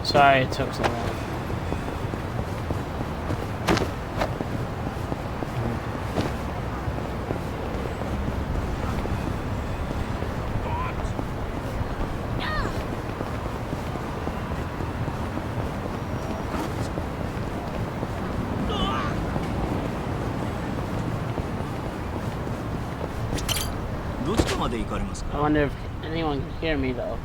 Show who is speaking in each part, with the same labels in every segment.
Speaker 1: Sorry it took so long. I wonder if anyone can hear me though.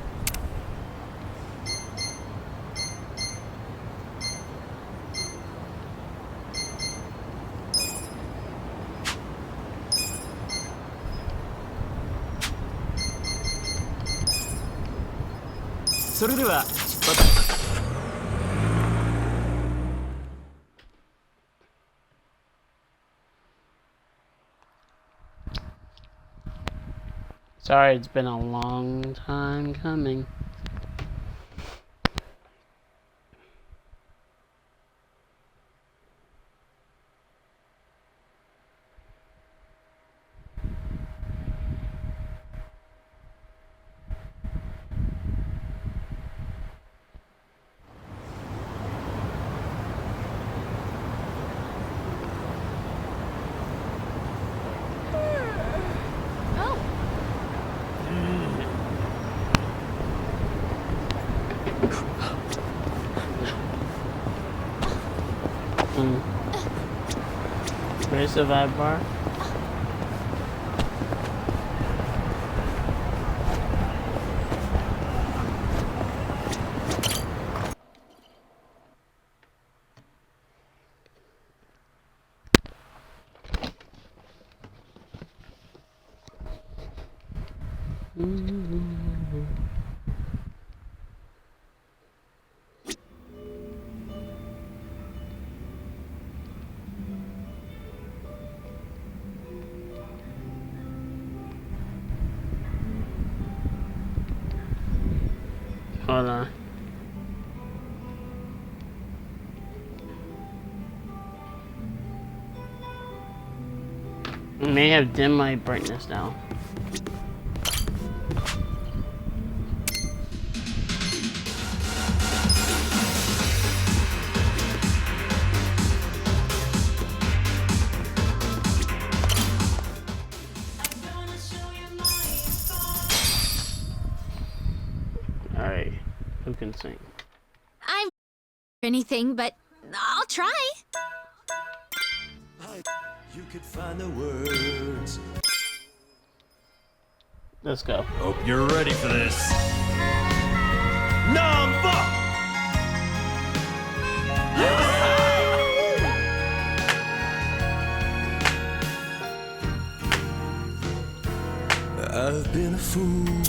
Speaker 1: Sorry, it's been a long time coming. Where's the vibe bar? Hold on. I may have dimmed my brightness down. Alright, who can sing?
Speaker 2: I'm anything, but I'll try.
Speaker 3: You could find the words.
Speaker 1: Let's go.
Speaker 3: Hope you're ready for this. Number! I've been a fool,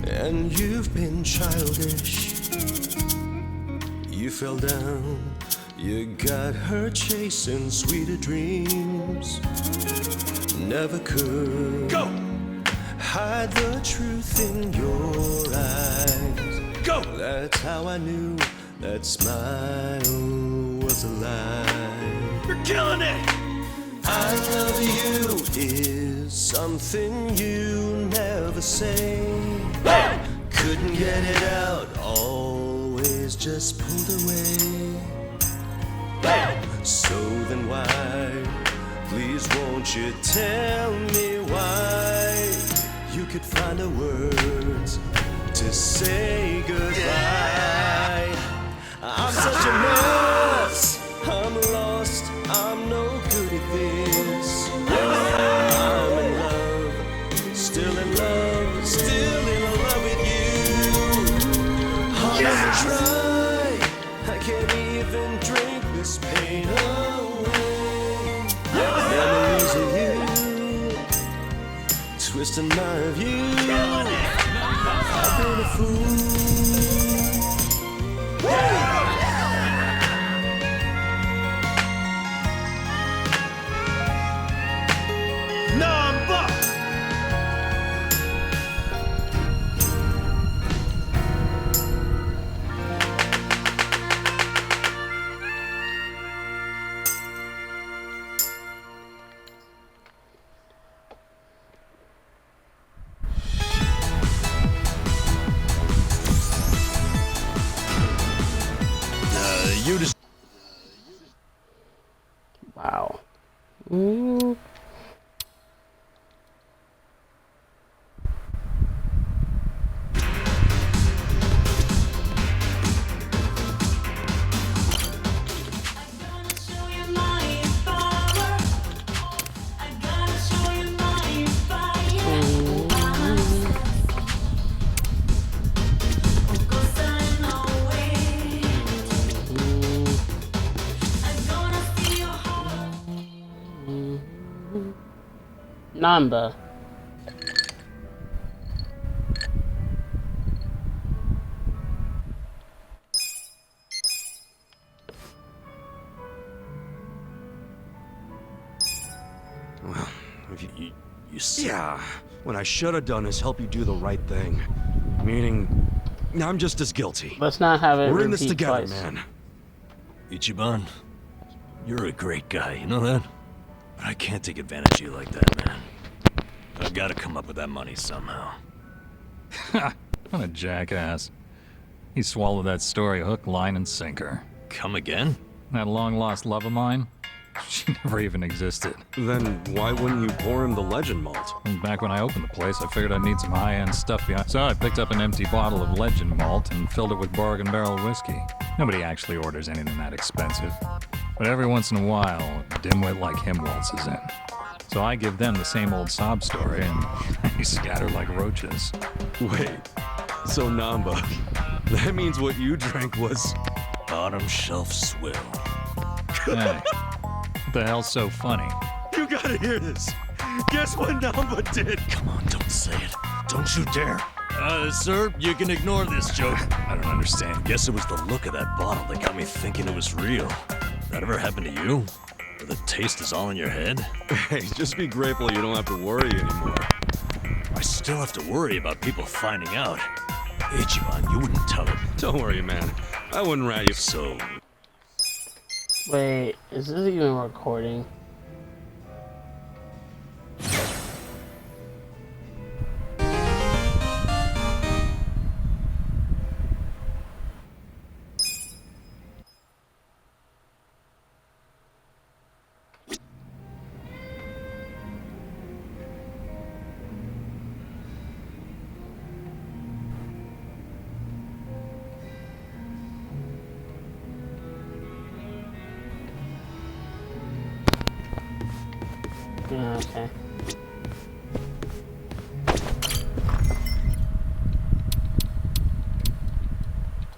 Speaker 3: and you've been childish. You fell down, you got hurt chasing sweeter dreams. Never could go hide the truth in your eyes. Go! That's how I knew that smile was a lie. You're killing it! I love you is something you never say. Hey! Couldn't get it out, always just pulled away. Hey! So then why, please won't you tell me why you could find the words to say goodbye. I'm such a mess, I'm lost, I'm no good at this. I'm in love, still in love, still in love with you. Hard to try, I can't even drink this pain away. Memories of you, twisting my view. I've been a fool.
Speaker 4: You just...
Speaker 1: Wow. Mm. Namba.
Speaker 3: Well, if you see, yeah, what I should have done is help you do the right thing. Meaning, I'm just as guilty.
Speaker 1: Let's not have it
Speaker 3: We're in this
Speaker 1: repeat
Speaker 3: together,
Speaker 1: twice.
Speaker 3: man.
Speaker 4: Ichiban, you're a great guy, you know that? But I can't take advantage of you like that, man. I've got to come up with that money somehow.
Speaker 5: Ha! What a jackass. He swallowed that story hook, line, and sinker.
Speaker 4: Come again?
Speaker 5: That long-lost love of mine? She never even existed.
Speaker 3: Then why wouldn't you pour him the legend malt?
Speaker 5: And back when I opened the place, I figured I'd need some high-end stuff behind. So I picked up an empty bottle of legend malt and filled it with bargain barrel whiskey. Nobody actually orders anything that expensive. But every once in a while, a dimwit like him waltzes in. So I give them the same old sob story, and they scatter like roaches.
Speaker 3: Wait, so Namba, that means what you drank was...
Speaker 4: Bottom shelf swill.
Speaker 5: Hey, what the hell's so funny?
Speaker 3: You gotta hear this. Guess what Namba did?
Speaker 4: Come on, don't say it. Don't you dare. Sir, you can ignore this joke. I don't understand. Guess it was the look of that bottle that got me thinking it was real. That ever happened to you? Where the taste is all in your head?
Speaker 3: Hey, just be grateful you don't have to worry anymore.
Speaker 4: I still have to worry about people finding out. Ichiban, you wouldn't tell them.
Speaker 3: Don't worry, man. I wouldn't rat you.
Speaker 4: So,
Speaker 1: Wait, is this even recording? Yeah, okay.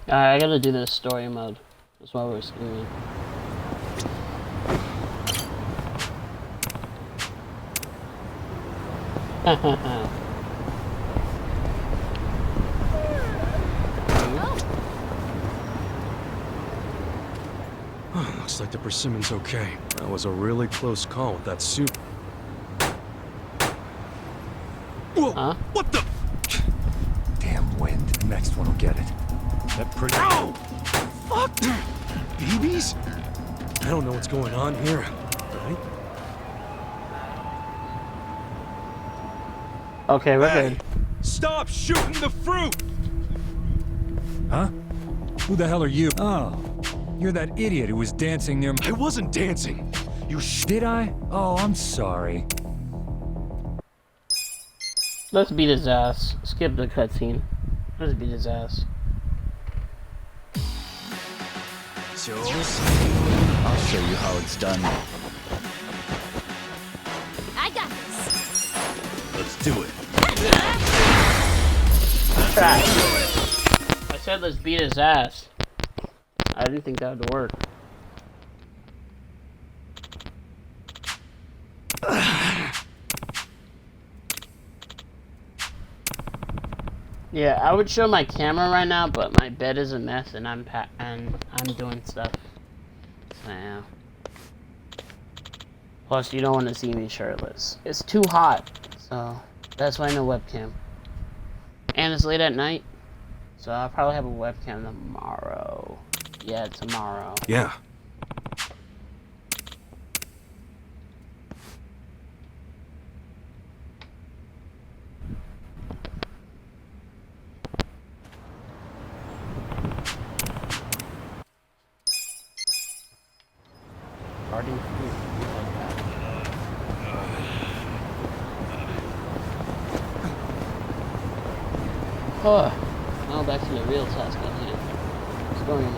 Speaker 1: Alright, I gotta do this story mode. That's why we're screaming.
Speaker 3: Looks like the persimmon's okay. That was a really close call with that soup. Whoa!
Speaker 1: Huh?
Speaker 3: What the?
Speaker 5: Damn wind. The next one will get it. That pretty...
Speaker 3: Ow! Fuck! Babies? I don't know what's going on here, right?
Speaker 1: Okay, we're
Speaker 3: Hey,
Speaker 1: good.
Speaker 3: stop shooting the fruit!
Speaker 5: Huh? Who the hell are you? Oh, you're that idiot who was dancing near my...
Speaker 3: I wasn't dancing. You
Speaker 5: Did I? Oh, I'm sorry.
Speaker 1: Let's beat his ass. Skip the cutscene. Let's beat his ass.
Speaker 6: I'll show you how it's done.
Speaker 2: I got this.
Speaker 4: let's do it.
Speaker 1: I said let's beat his ass. I didn't think that would work. Yeah, I would show my camera right now, but my bed is a mess and I'm doing stuff. So, yeah. Plus, you don't want to see me shirtless. It's too hot, so that's why no webcam. And it's late at night, so I'll probably have a webcam tomorrow. Yeah, tomorrow.
Speaker 3: Yeah.
Speaker 1: farting food. Like that. Oh, now back to the real task at hand. What's going on?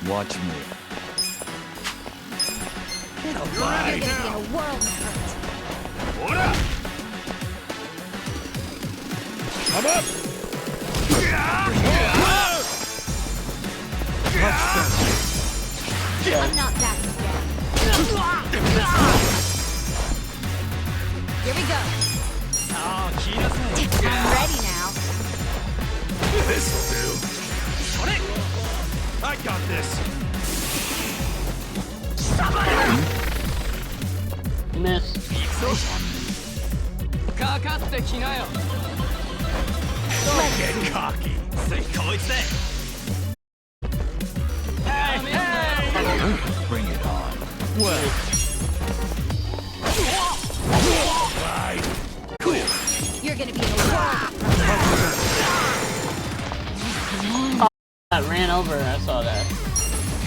Speaker 6: Watch me.
Speaker 2: You're gonna be in a world of hurt. I'm not backing down. Here we go. I'm ready now.
Speaker 3: This'll do. I got this.
Speaker 1: Miss.
Speaker 3: Get cocky.
Speaker 6: Bring it on.
Speaker 3: Right.
Speaker 2: You're gonna be in a world of hurt.
Speaker 1: I ran over and I saw that.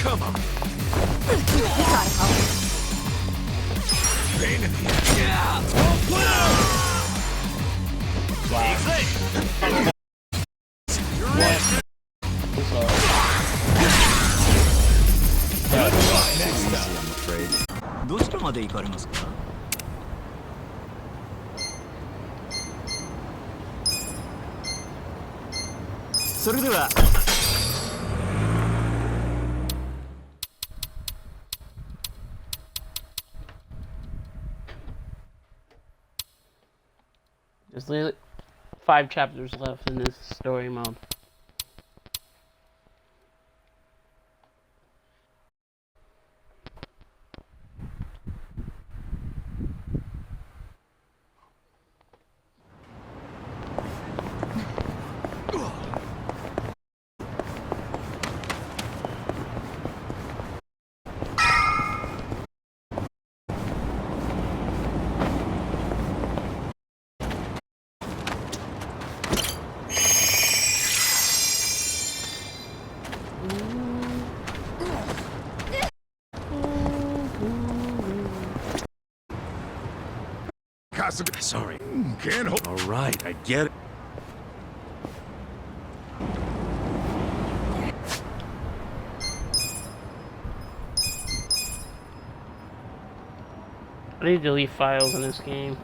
Speaker 3: Come on.
Speaker 2: You gotta help.
Speaker 3: Pain in the ass.
Speaker 6: Easy, I'm afraid. どちらまで行かれますか?
Speaker 1: There's literally 5 chapters left in this story mode.
Speaker 3: Sorry. Can't hold. All right, I get it.
Speaker 1: I need to delete files in this game.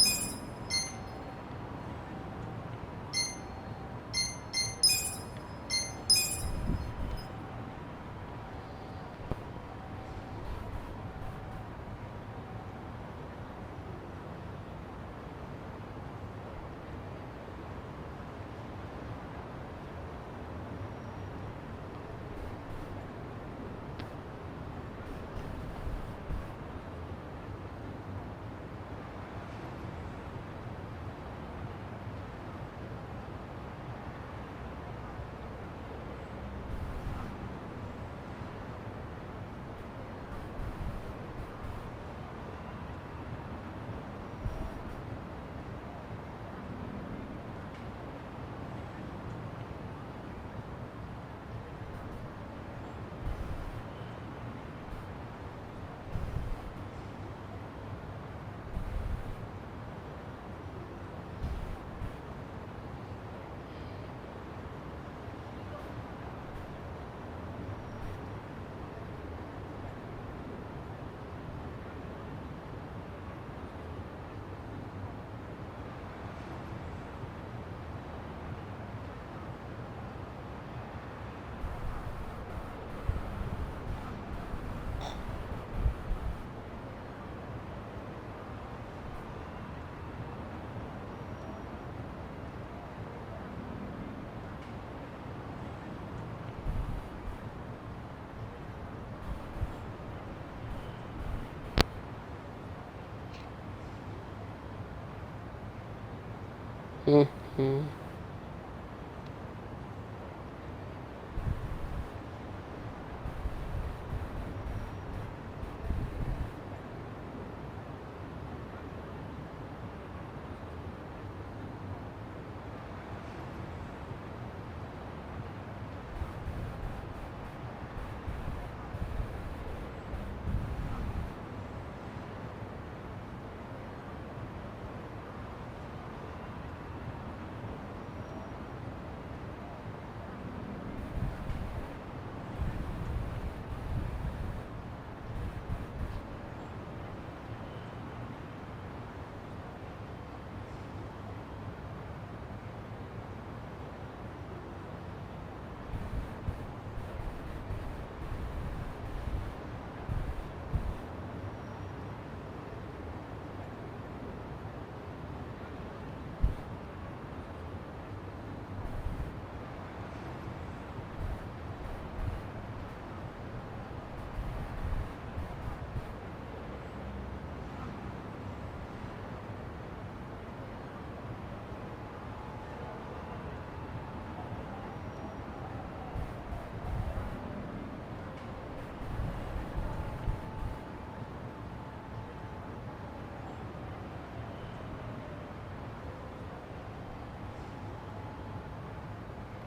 Speaker 1: Mm-hmm.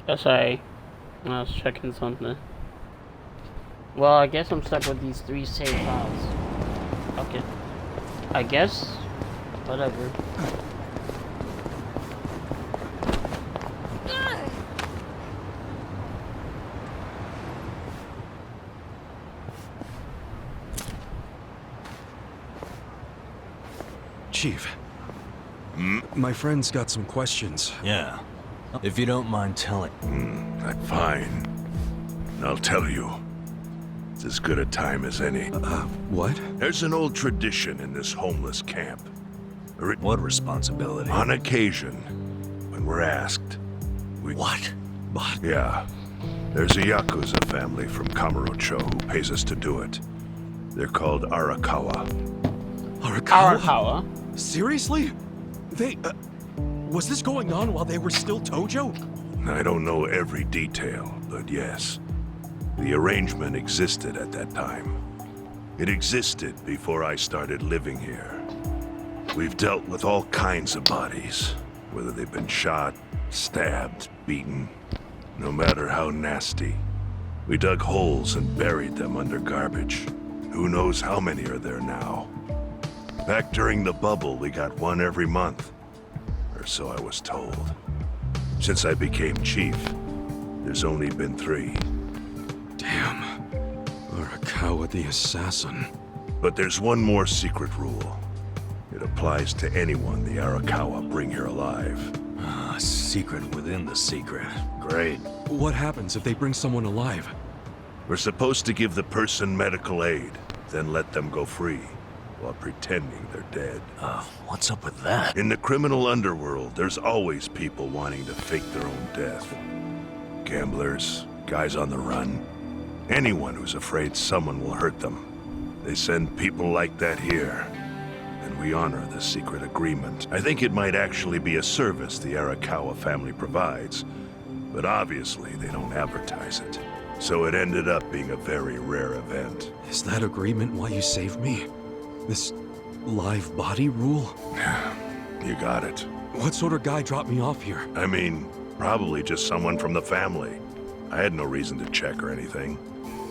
Speaker 1: Oh, sorry. I was checking something. Well, I guess I'm stuck with these 3 save files. Okay. I guess. Whatever.
Speaker 3: Chief. My friend's got some questions.
Speaker 4: Yeah. If you don't mind telling.
Speaker 7: I'm fine. I'll tell you. It's as good a time as any.
Speaker 3: What?
Speaker 7: There's an old tradition in this homeless camp.
Speaker 4: What responsibility?
Speaker 7: On occasion, when we're asked, we...
Speaker 4: What?
Speaker 3: But
Speaker 7: Yeah. There's a yakuza family from Kamurocho who pays us to do it. They're called Arakawa.
Speaker 3: Arakawa? Seriously? They, was this going on while they were still Tojo?
Speaker 7: I don't know every detail, but yes. The arrangement existed at that time. It existed before I started living here. We've dealt with all kinds of bodies, whether they've been shot, stabbed, beaten, no matter how nasty. We dug holes and buried them under garbage. Who knows how many are there now? Back during the bubble, we got one every month. Or so I was told. Since I became chief, there's only been 3.
Speaker 3: Damn. Arakawa the assassin.
Speaker 7: But there's one more secret rule. It applies to anyone the Arakawa bring here alive.
Speaker 4: Ah, secret within the secret. Great.
Speaker 3: What happens if they bring someone alive?
Speaker 7: We're supposed to give the person medical aid, then let them go free, while pretending they're dead.
Speaker 4: What's up with that?
Speaker 7: In the criminal underworld, there's always people wanting to fake their own death. Gamblers, guys on the run, anyone who's afraid someone will hurt them. They send people like that here, and we honor the secret agreement. I think it might actually be a service the Arakawa family provides, but obviously they don't advertise it. So it ended up being a very rare event.
Speaker 3: Is that agreement why you saved me? This live body rule?
Speaker 7: You got it.
Speaker 3: What sort of guy dropped me off here?
Speaker 7: I mean, probably just someone from the family. I had no reason to check or anything.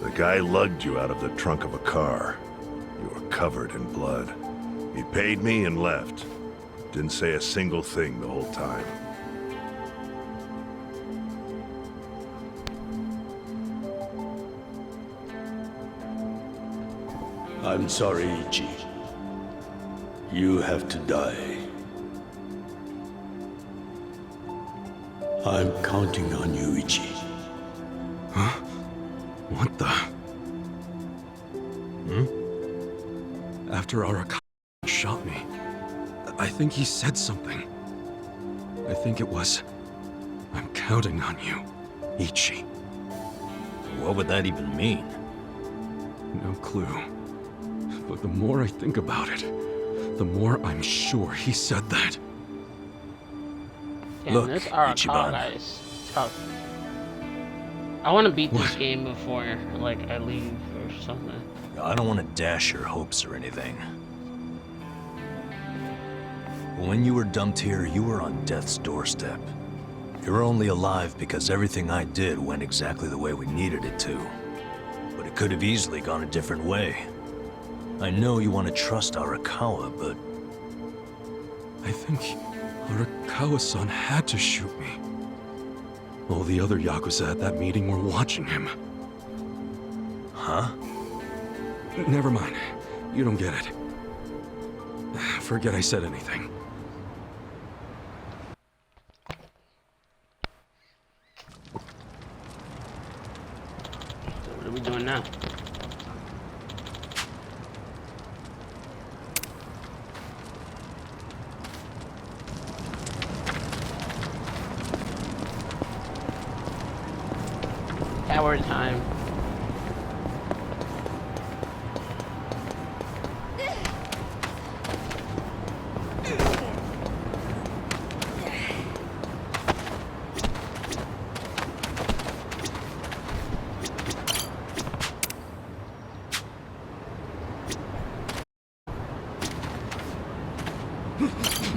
Speaker 7: The guy lugged you out of the trunk of a car. You were covered in blood. He paid me and left. Didn't say a single thing the whole time.
Speaker 8: I'm sorry, Ichi. You have to die. I'm counting on you, Ichi.
Speaker 3: Huh? What the? After Arakawa shot me, I think he said something. I think it was, I'm counting on you, Ichi.
Speaker 4: What would that even mean?
Speaker 3: No clue. But the more I think about it, the more I'm sure he said that.
Speaker 1: Damn,
Speaker 4: Look,
Speaker 1: this Arakawa
Speaker 4: Ichiban.
Speaker 1: guy is tough. I want to beat this game before, like, I leave or something.
Speaker 4: I don't want to dash your hopes or anything. But when you were dumped here, you were on death's doorstep. You were only alive because everything I did went exactly the way we needed it to. But it could have easily gone a different way. I know you want to trust Arakawa, but...
Speaker 3: I think Arakawa-san had to shoot me. All the other yakuza at that meeting were watching him.
Speaker 4: Huh?
Speaker 3: Never mind. You don't get it. Forget I said anything.
Speaker 1: So what are we doing now? Tower time.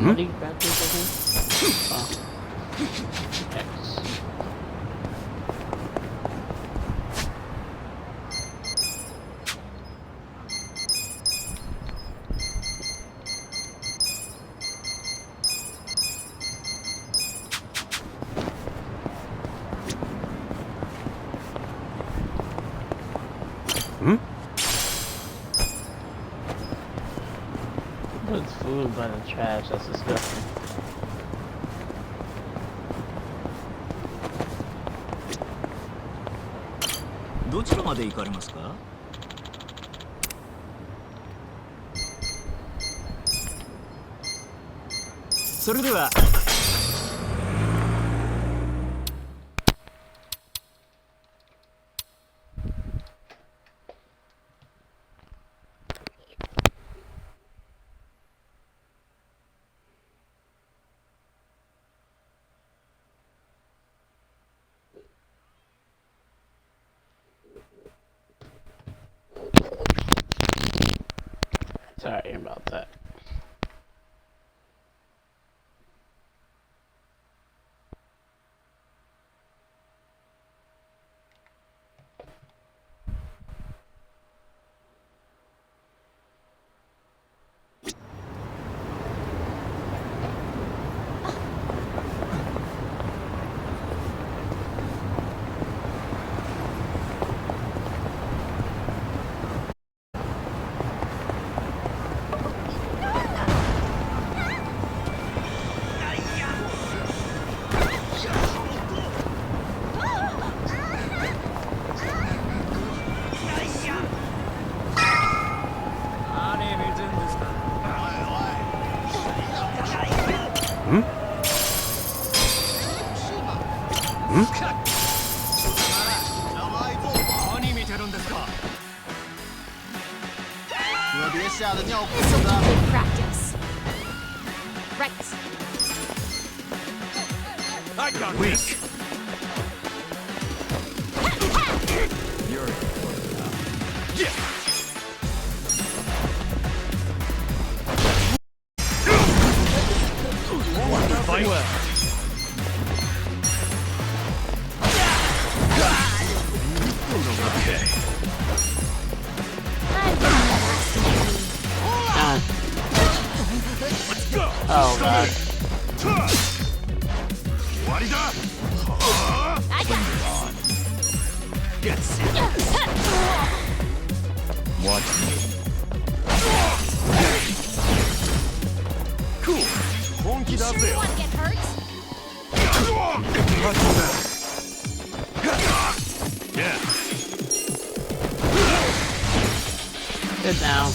Speaker 1: What do you grab this again? Oh. X. Puts food by the trash, that's disgusting.
Speaker 6: どちらまで行かれますか？それでは。
Speaker 1: Sorry about that.
Speaker 2: This'll be good practice. Right.
Speaker 4: I got weak. You're fight well. Okay.
Speaker 1: Oh god.
Speaker 2: I got
Speaker 4: Yes. Watch me. Cool.
Speaker 2: You sure you want to get hurt?
Speaker 4: Yeah.
Speaker 1: Get down.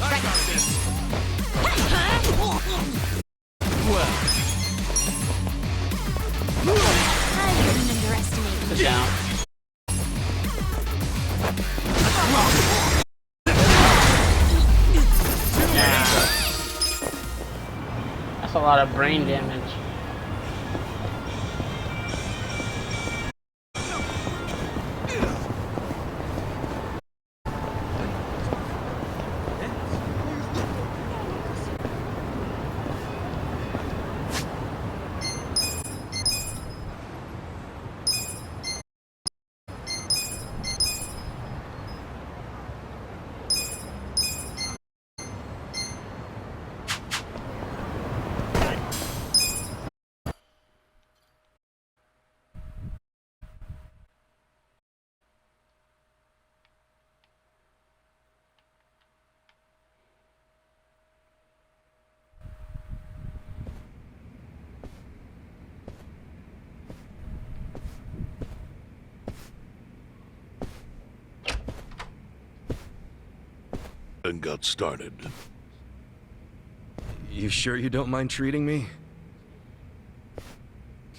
Speaker 4: I got this. Well.
Speaker 2: I wouldn't underestimate you.
Speaker 1: Sit down. Yeah. a lot of brain damage.
Speaker 7: And got started.
Speaker 3: You sure you don't mind treating me?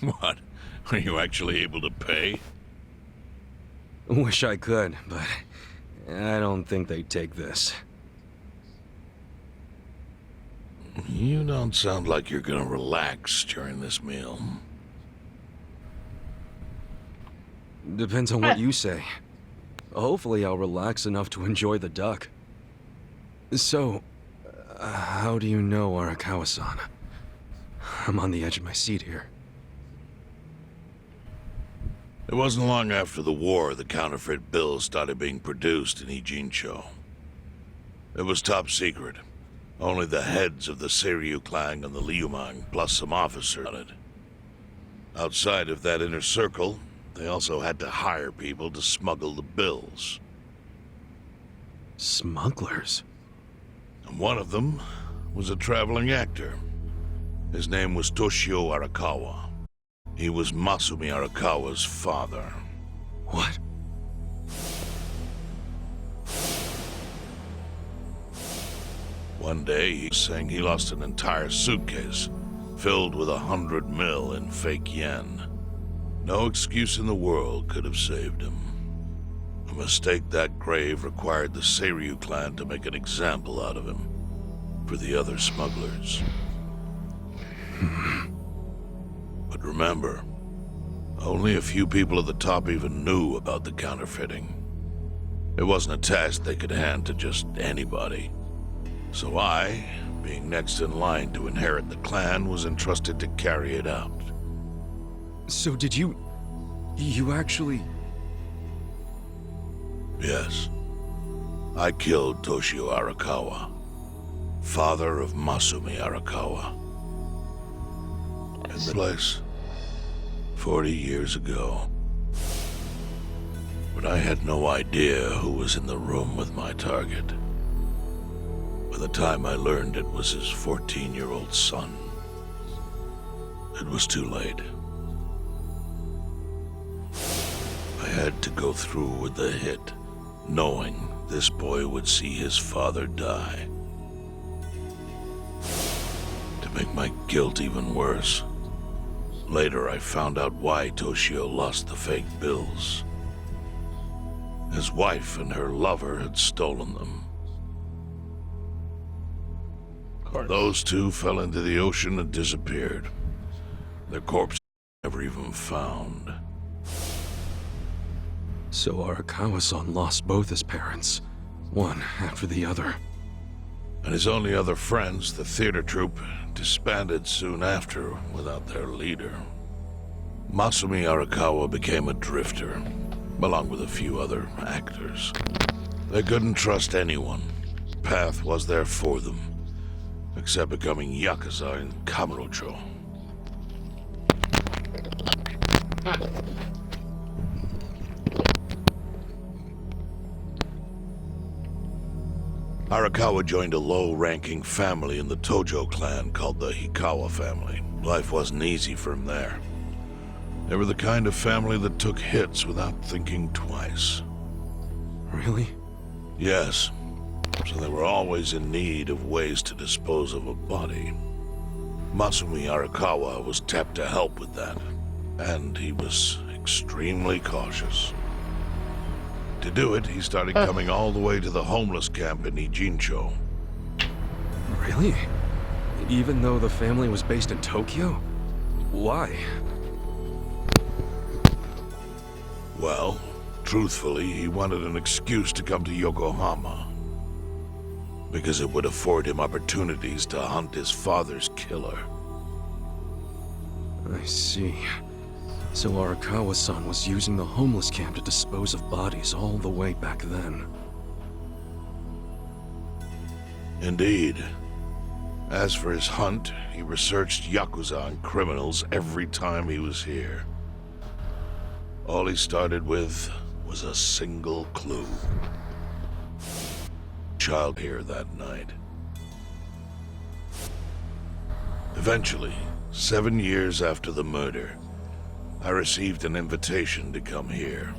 Speaker 7: What? Are you actually able to pay?
Speaker 3: Wish I could, but I don't think they'd take this.
Speaker 7: You don't sound like you're gonna relax during this meal.
Speaker 3: Depends on what you say. Hopefully I'll relax enough to enjoy the duck. So, how do you know Arakawa-san? I'm on the edge of my seat here.
Speaker 7: It wasn't long after the war the counterfeit bills started being produced in Ijincho. It was top secret. Only the heads of the Seiryu clan and the Liumang, plus some officers, on it. Outside of that inner circle, they also had to hire people to smuggle the bills.
Speaker 3: Smugglers?
Speaker 7: And one of them was a traveling actor. His name was Toshio Arakawa. He was Masumi Arakawa's father.
Speaker 3: What?
Speaker 7: One day, he was saying he lost an entire suitcase filled with 100 mil in fake yen. No excuse in the world could have saved him. A mistake that grave required the Seiryu clan to make an example out of him for the other smugglers. But remember, only a few people at the top even knew about the counterfeiting. It wasn't a task they could hand to just anybody. So I, being next in line to inherit the clan, was entrusted to carry it out.
Speaker 3: So did you actually...
Speaker 7: Yes. I killed Toshio Arakawa, father of Masumi Arakawa. In the place, 40 years ago. But I had no idea who was in the room with my target. By the time I learned it was his 14-year-old son, it was too late. I had to go through with the hit, knowing this boy would see his father die. To make my guilt even worse, later I found out why Toshio lost the fake bills. His wife and her lover had stolen them. Those two fell into the ocean and disappeared. Their corpses never even found.
Speaker 3: So Arakawa-san lost both his parents, one after the other.
Speaker 7: And his only other friends, the theater troupe, disbanded soon after without their leader. Masumi Arakawa became a drifter, along with a few other actors. They couldn't trust anyone. Path was there for them, except becoming yakuza in Kamurocho. Arakawa joined a low-ranking family in the Tojo clan called the Hikawa family. Life wasn't easy for him there. They were the kind of family that took hits without thinking twice.
Speaker 3: Really?
Speaker 7: Yes. So they were always in need of ways to dispose of a body. Masumi Arakawa was tapped to help with that, and he was extremely cautious. To do it, he started coming all the way to the homeless camp in Ijincho.
Speaker 3: Really? Even though the family was based in Tokyo? Why?
Speaker 7: Well, truthfully, he wanted an excuse to come to Yokohama. Because it would afford him opportunities to hunt his father's killer.
Speaker 3: I see. So Arakawa-san was using the homeless camp to dispose of bodies all the way back then.
Speaker 7: Indeed. As for his hunt, he researched yakuza and criminals every time he was here. All he started with was a single clue. Child here that night. Eventually, 7 years after the murder, I received an invitation to come here.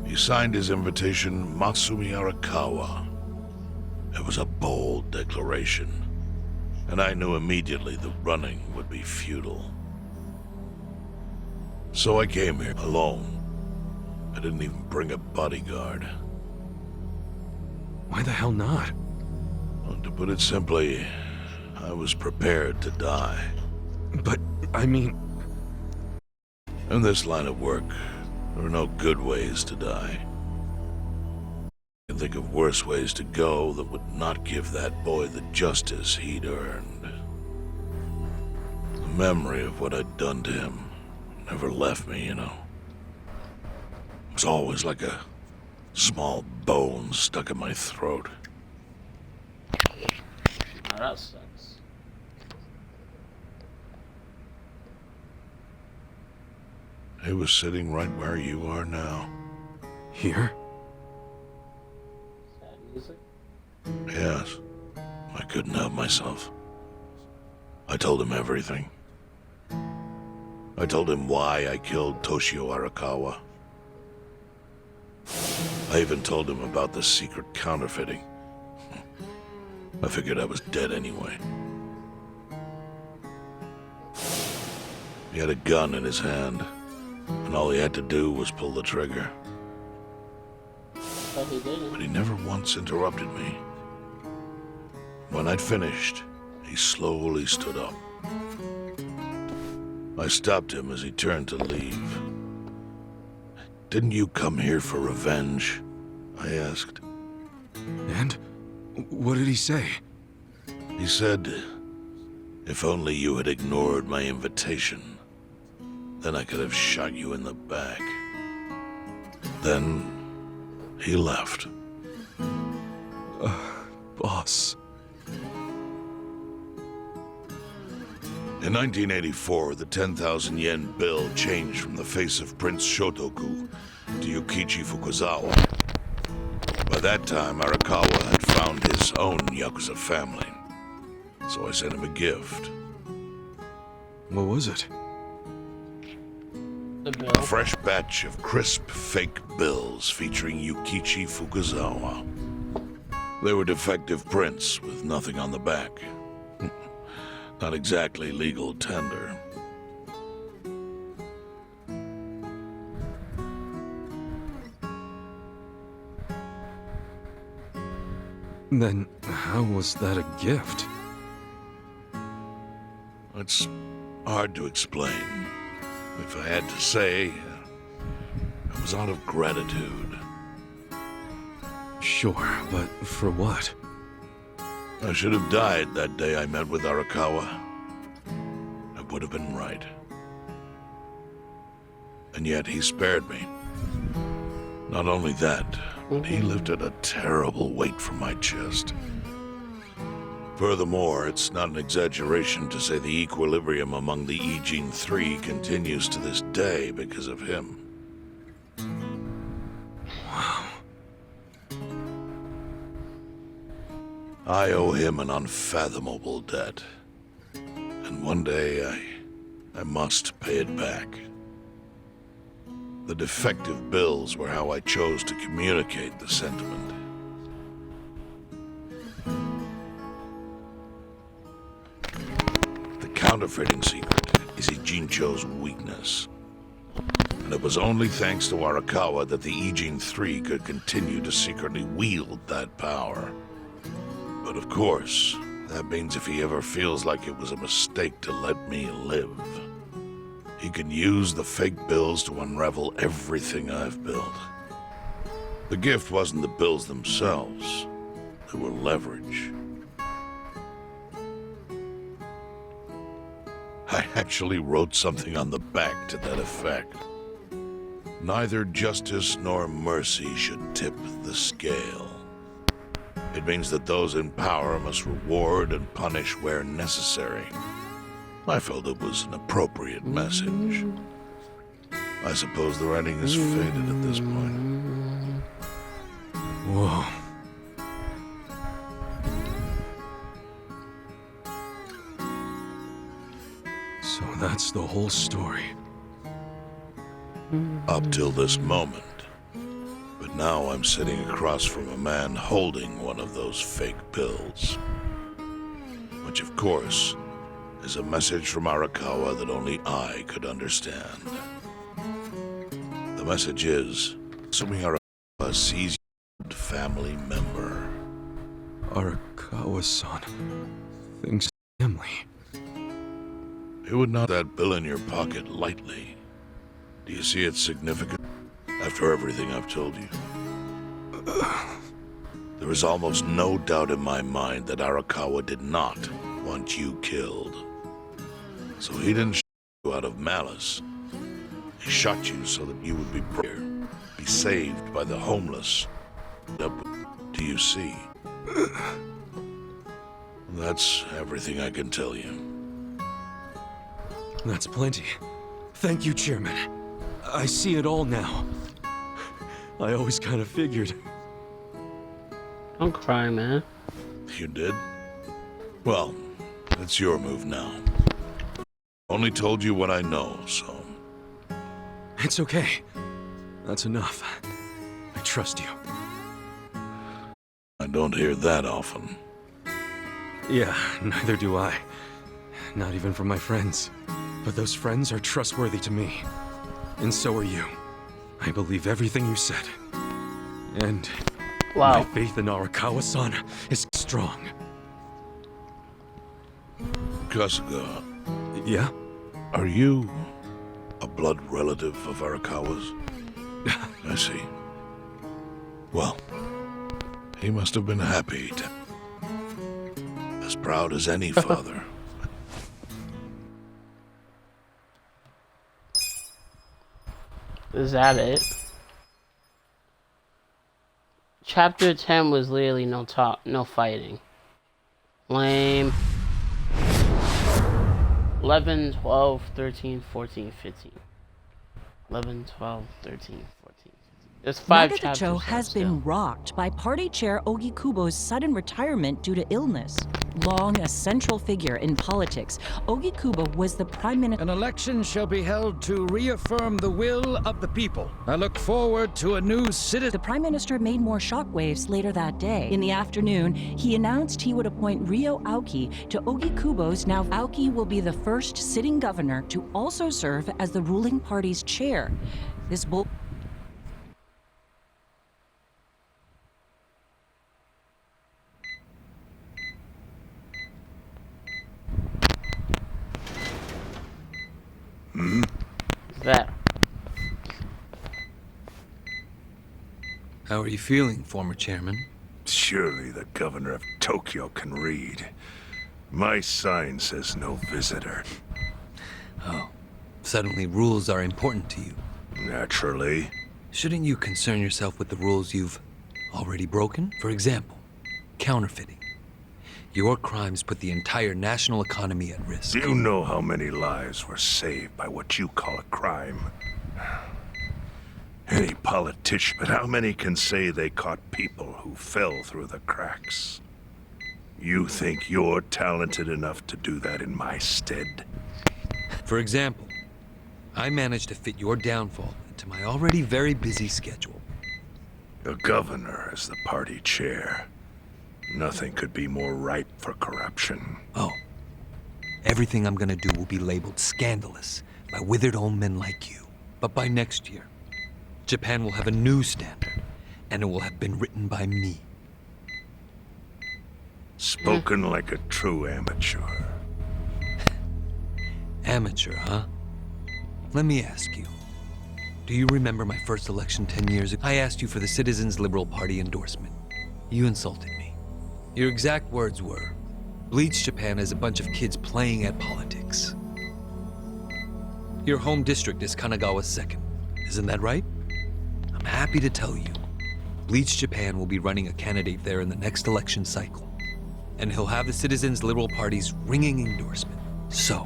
Speaker 7: He signed his invitation Matsumi Arakawa. It was a bold declaration, and I knew immediately that running would be futile. So I came here alone. I didn't even bring a bodyguard.
Speaker 3: Why the hell not?
Speaker 7: Well, to put it simply, I was prepared to die.
Speaker 3: But, I mean...
Speaker 7: In this line of work, there are no good ways to die. I can think of worse ways to go that would not give that boy the justice he'd earned. The memory of what I'd done to him never left me, you know. It was always like a small bone stuck in my throat.
Speaker 1: Oh, that sucks.
Speaker 7: He was sitting right where you are now.
Speaker 3: Here?
Speaker 1: Sad music.
Speaker 7: Yes. I couldn't help myself. I told him everything. I told him why I killed Toshio Arakawa. I even told him about the secret counterfeiting. I figured I was dead anyway. He had a gun in his hand, and all he had to do was pull the trigger.
Speaker 1: But he didn't.
Speaker 7: But he never once interrupted me. When I'd finished, he slowly stood up. I stopped him as he turned to leave. "Didn't you come here for revenge?" I asked.
Speaker 3: And? What did he say?
Speaker 7: He said, "If only you had ignored my invitation, then I could have shot you in the back." Then he left.
Speaker 3: Boss.
Speaker 7: In 1984, the 10,000 yen bill changed from the face of Prince Shotoku to Yukichi Fukuzawa. By that time, Arakawa had found his own yakuza family, so I sent him a gift.
Speaker 3: What was it?
Speaker 1: The bill.
Speaker 7: A fresh batch of crisp fake bills featuring Yukichi Fukuzawa. They were defective prints with nothing on the back. Not exactly legal tender.
Speaker 3: Then, how was that a gift?
Speaker 7: It's hard to explain. If I had to say, it was out of gratitude.
Speaker 3: Sure, but for what?
Speaker 7: I should have died that day I met with Arakawa. I would have been right. And yet he spared me. Not only that, but he lifted a terrible weight from my chest. Furthermore, it's not an exaggeration to say the equilibrium among the Ijin Three continues to this day because of him.
Speaker 3: Wow.
Speaker 7: I owe him an unfathomable debt. And one day I must pay it back. The defective bills were how I chose to communicate the sentiment. The counterfeiting secret is Ijincho's weakness. And it was only thanks to Arakawa that the Ijin Three could continue to secretly wield that power. But of course, That means if he ever feels like it was a mistake to let me live, he can use the fake bills to unravel everything I've built. The gift wasn't the bills themselves. They were leverage. I actually wrote something on the back to that effect. Neither justice nor mercy should tip the scale. It means that those in power must reward and punish where necessary. I felt it was an appropriate message. I suppose the writing is faded at this point.
Speaker 3: Whoa. So that's the whole story.
Speaker 7: Up till this moment. But now I'm sitting across from a man holding one of those fake bills. Which, of course, is a message from Arakawa that only I could understand. The message is, assuming Arakawa sees you, family member.
Speaker 3: Arakawa-san thinks family.
Speaker 7: You would not that bill in your pocket lightly. Do you see its significance after everything I've told you? There is almost no doubt in my mind that Arakawa did not want you killed. So he didn't shoot you out of malice. He shot you so that you would be saved by the homeless. Do you see? That's everything I can tell you.
Speaker 3: That's plenty. Thank you, Chairman. I see it all now. I always kind of figured.
Speaker 1: Don't cry, man.
Speaker 7: You did? Well, it's your move now. Only told you what I know, so...
Speaker 3: It's okay. That's enough. I trust you.
Speaker 7: I don't hear that often.
Speaker 3: Yeah, neither do I. Not even from my friends. But those friends are trustworthy to me. And so are you. I believe everything you said. And
Speaker 1: Wow.
Speaker 3: my faith in Arakawa-san is strong.
Speaker 7: Kasuga,
Speaker 3: Yeah?
Speaker 7: are you a blood relative of Arakawa's? I see. Well, he must have been happy to... as proud as any father.
Speaker 1: Is that it? Chapter 10 was literally no talk, no fighting. Lame. 11, 12, 13, 14, 15. 11, 12, 13, 14, 15. There's 5 chapters.
Speaker 9: Nagatacho has been rocked by Party Chair Ogikubo's sudden retirement due to illness. Long a central figure in politics, Ogikubo was the prime minister.
Speaker 10: An election shall be held to reaffirm the will of the people. I look forward to a new citizen.
Speaker 9: The prime minister made more shockwaves later that day. In the afternoon, he announced he would appoint Ryo Aoki to Ogikubo's. Now Aoki will be the first sitting governor to also serve as the ruling party's chair. This bull.
Speaker 1: That.
Speaker 11: How are you feeling, former chairman?
Speaker 7: Surely the governor of Tokyo can read. My sign says no visitor.
Speaker 11: Oh, suddenly rules are important to you.
Speaker 7: Naturally.
Speaker 11: Shouldn't you concern yourself with the rules you've already broken? For example, counterfeiting. Your crimes put the entire national economy at risk.
Speaker 7: Do you know how many lives were saved by what you call a crime? Any politician, but how many can say they caught people who fell through the cracks? You think you're talented enough to do that in my stead?
Speaker 11: For example, I managed to fit your downfall into my already very busy schedule.
Speaker 7: The governor is the party chair. Nothing could be more ripe for corruption.
Speaker 11: Oh, everything I'm gonna do will be labeled scandalous by withered old men like you. But by next year, Japan will have a new standard, and it will have been written by me.
Speaker 7: Spoken like a true amateur.
Speaker 11: Amateur, huh? Let me ask you. Do you remember my first election 10 years ago? I asked you for the Citizens Liberal Party endorsement. You insulted me. Your exact words were, Bleach Japan is a bunch of kids playing at politics. Your home district is Kanagawa's second. Isn't that right? I'm happy to tell you, Bleach Japan will be running a candidate there in the next election cycle. And he'll have the Citizens Liberal Party's ringing endorsement. So,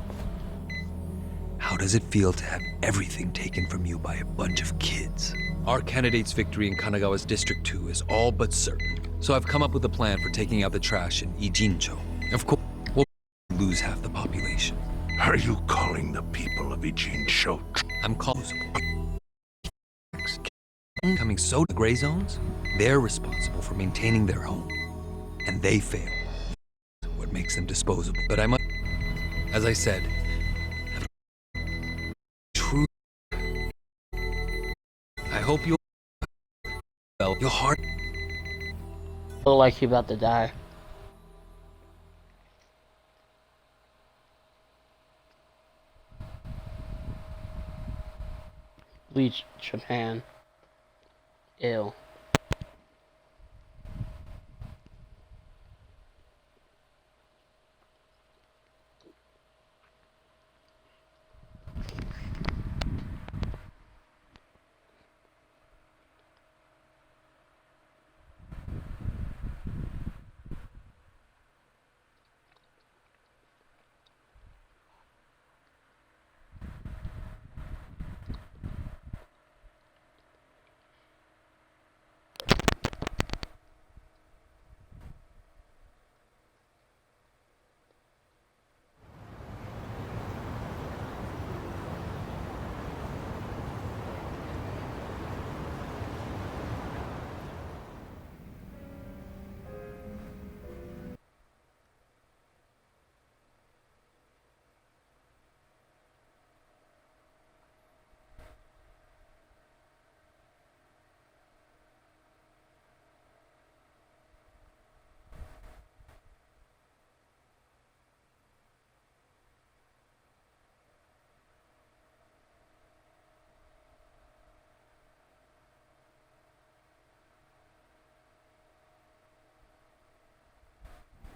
Speaker 11: how does it feel to have everything taken from you by a bunch of kids? Our candidate's victory in Kanagawa's District 2 is all but certain. So I've come up with a plan for taking out the trash in Ijincho. Of course, we'll lose half the population.
Speaker 7: Are you calling the people of Ijincho?
Speaker 11: I'm calling coming so to gray zones, they're responsible for maintaining their home. And they fail. What makes them disposable. But I must, as I said, true. I hope you'll your heart.
Speaker 1: Look like he about to die. Bleach Japan. Ew.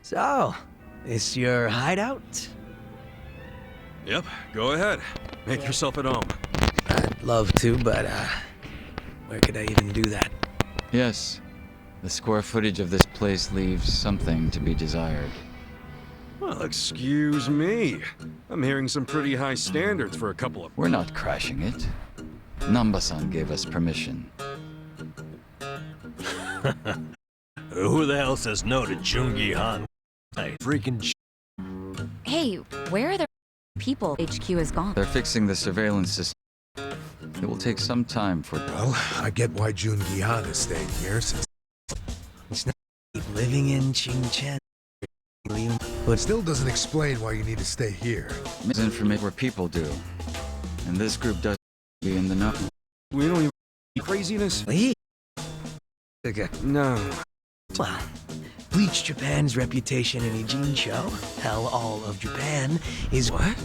Speaker 6: So, this your hideout?
Speaker 3: Yep, go ahead. Make yourself at home.
Speaker 6: I'd love to, but, where could I even do that?
Speaker 12: Yes. The square footage of this place leaves something to be desired.
Speaker 3: Well, excuse me. I'm hearing some pretty high standards for a couple of...
Speaker 12: We're not crashing it. Namba-san gave us permission.
Speaker 4: Who the hell says no to Jungi Han? I freaking
Speaker 2: Hey, where are the people? HQ is gone.
Speaker 12: They're fixing the surveillance system. It will take some time for...
Speaker 13: Well, I get why Jun Gihan is staying here since...
Speaker 6: He's not living in Qingchen.
Speaker 13: But still doesn't explain why you need to stay here.
Speaker 12: Misinformate where people do. And this group does be in the know.
Speaker 3: We don't even... Craziness?
Speaker 6: Lee? Okay.
Speaker 3: No.
Speaker 6: Well, Bleach Japan's reputation in Ijincho, hell, all of Japan, is...
Speaker 3: What?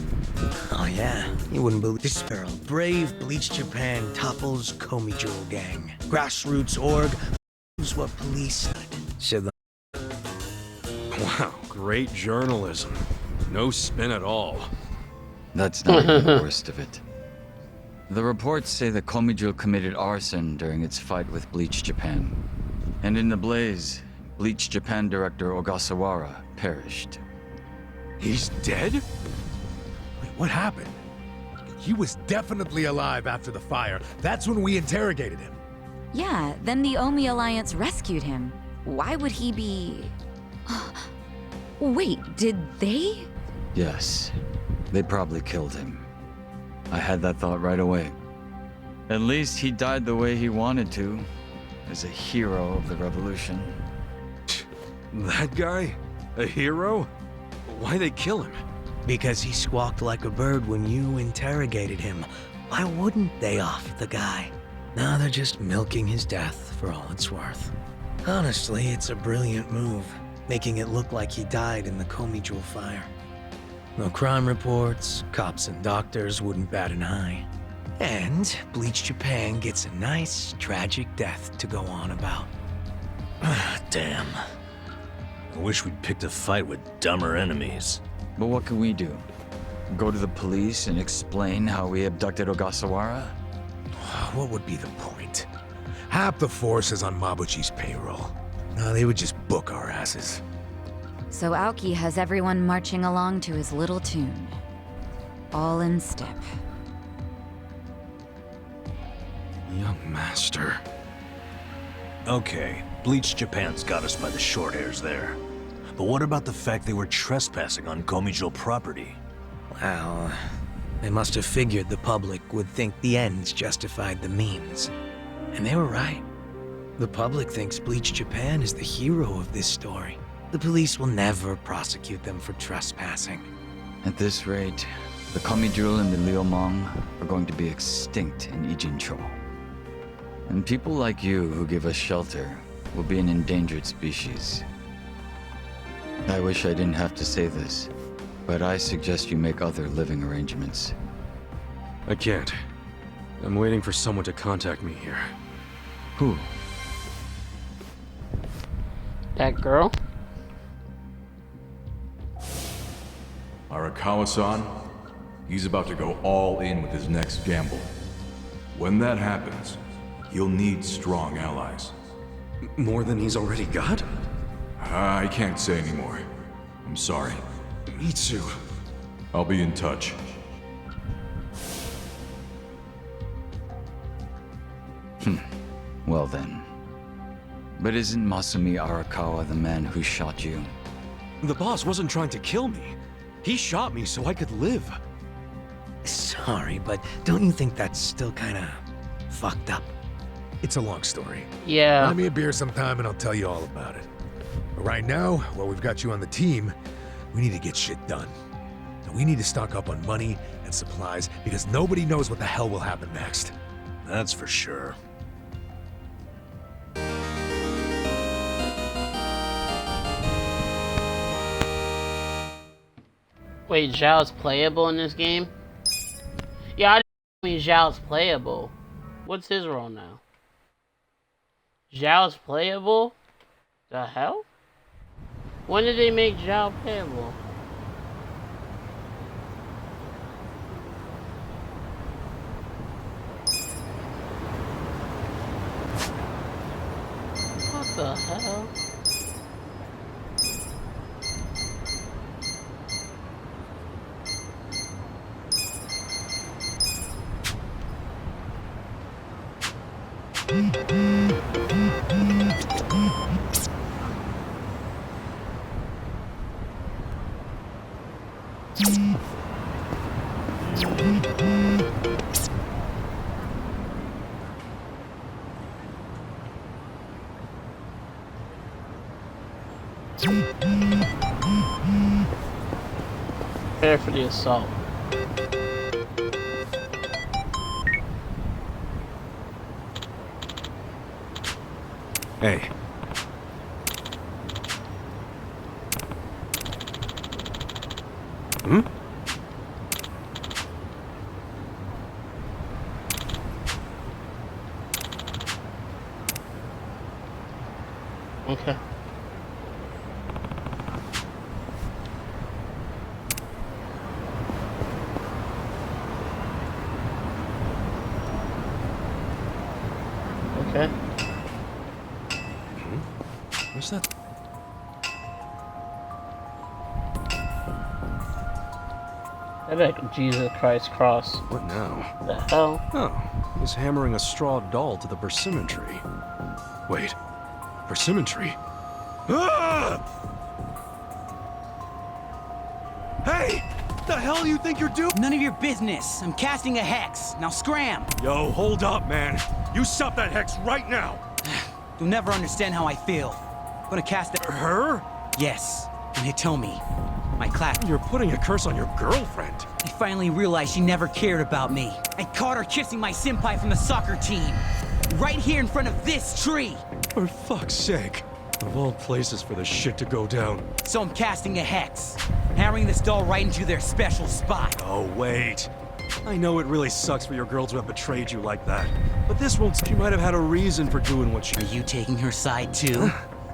Speaker 6: Oh yeah, you wouldn't believe this barrel. Brave Bleach Japan topples Komi Jewel Gang. Grassroots org is what police said.
Speaker 3: Wow, great journalism. No spin at all.
Speaker 12: That's not even the worst of it. The reports say that Komiju committed arson during its fight with Bleach Japan. And in the blaze, Bleach Japan director Ogasawara perished.
Speaker 13: He's dead? Wait, what happened? He was definitely alive after the fire. That's when we interrogated him.
Speaker 2: Yeah, then the Omi Alliance rescued him. Why would he be... Wait, did they?
Speaker 12: Yes, they probably killed him. I had that thought right away. At least he died the way he wanted to, as a hero of the revolution.
Speaker 3: That guy? A hero? Why'd they kill him?
Speaker 6: Because he squawked like a bird when you interrogated him. Why wouldn't they off the guy? Now they're just milking his death for all it's worth. Honestly, it's a brilliant move. making it look like he died in the Komi Jewel fire. No crime reports, cops and doctors wouldn't bat an eye. And Bleach Japan gets a nice, tragic death to go on about.
Speaker 4: Damn. I wish we'd picked a fight with dumber enemies.
Speaker 12: But what can we do? Go to the police and explain how we abducted Ogasawara?
Speaker 13: What would be the point? Half the force is on Mabuchi's payroll. No, they would just book our asses.
Speaker 2: So Aoki has everyone marching along to his little tune. All in step.
Speaker 3: Young master.
Speaker 4: Okay, Bleach Japan's got us by the short hairs there. But what about the fact they were trespassing on Komijo property?
Speaker 6: Well, they must have figured the public would think the ends justified the means. And they were right. The public thinks Bleach Japan is the hero of this story. The police will never prosecute them for trespassing.
Speaker 12: At this rate, the Komijul and the Liumang are going to be extinct in Ijincho. And people like you who give us shelter will be an endangered species. I wish I didn't have to say this, but I suggest you make other living arrangements.
Speaker 3: I can't. I'm waiting for someone to contact me here.
Speaker 12: Who?
Speaker 1: That girl?
Speaker 14: Arakawa-san, he's about to go all in with his next gamble. When that happens, he'll need strong allies.
Speaker 3: More than he's already got?
Speaker 14: I can't say anymore. I'm sorry.
Speaker 3: Me too.
Speaker 14: I'll be in touch.
Speaker 12: Well then. But isn't Masumi Arakawa the man who shot you?
Speaker 3: The boss wasn't trying to kill me. He shot me so I could live.
Speaker 6: Sorry, but don't you think that's still kinda fucked up?
Speaker 13: It's a long story.
Speaker 1: Yeah.
Speaker 13: Buy me a beer sometime and I'll tell you all about it. But right now, while we've got you on the team, we need to get shit done. And we need to stock up on money and supplies because nobody knows what the hell will happen next.
Speaker 4: That's for sure.
Speaker 1: Wait, Zhao's playable in this game? Yeah, I mean Zhao's playable. What's his role now? Zhao's playable? The hell? When did they make Zhao playable? What the hell? Prepare for the assault.
Speaker 3: Hey. Hmm?
Speaker 1: Okay. Okay.
Speaker 3: Where's that?
Speaker 1: I bet Jesus Christ cross.
Speaker 3: What now?
Speaker 1: The hell?
Speaker 3: Oh, he's hammering a straw doll to the persimmon tree. Wait, persimmon tree? Ah! Hey! The hell you think you're doing?
Speaker 15: None of your business. I'm casting a hex. Now scram!
Speaker 3: Yo, hold up, man. You stop that hex right now!
Speaker 15: You'll never understand how I feel. I'm gonna cast it.
Speaker 3: Her?
Speaker 15: Yes. And Hitomi. My class.
Speaker 3: You're putting a curse on your girlfriend.
Speaker 15: I finally realized she never cared about me. I caught her kissing my senpai from the soccer team. Right here in front of this tree.
Speaker 3: For fuck's sake. Of all places for the shit to go down.
Speaker 15: So I'm casting a hex, hammering this doll right into their special spot.
Speaker 3: Oh, wait. I know it really sucks for your girl to have betrayed you like that. But this one, she might have had a reason for doing what she...
Speaker 15: Are you taking her side too?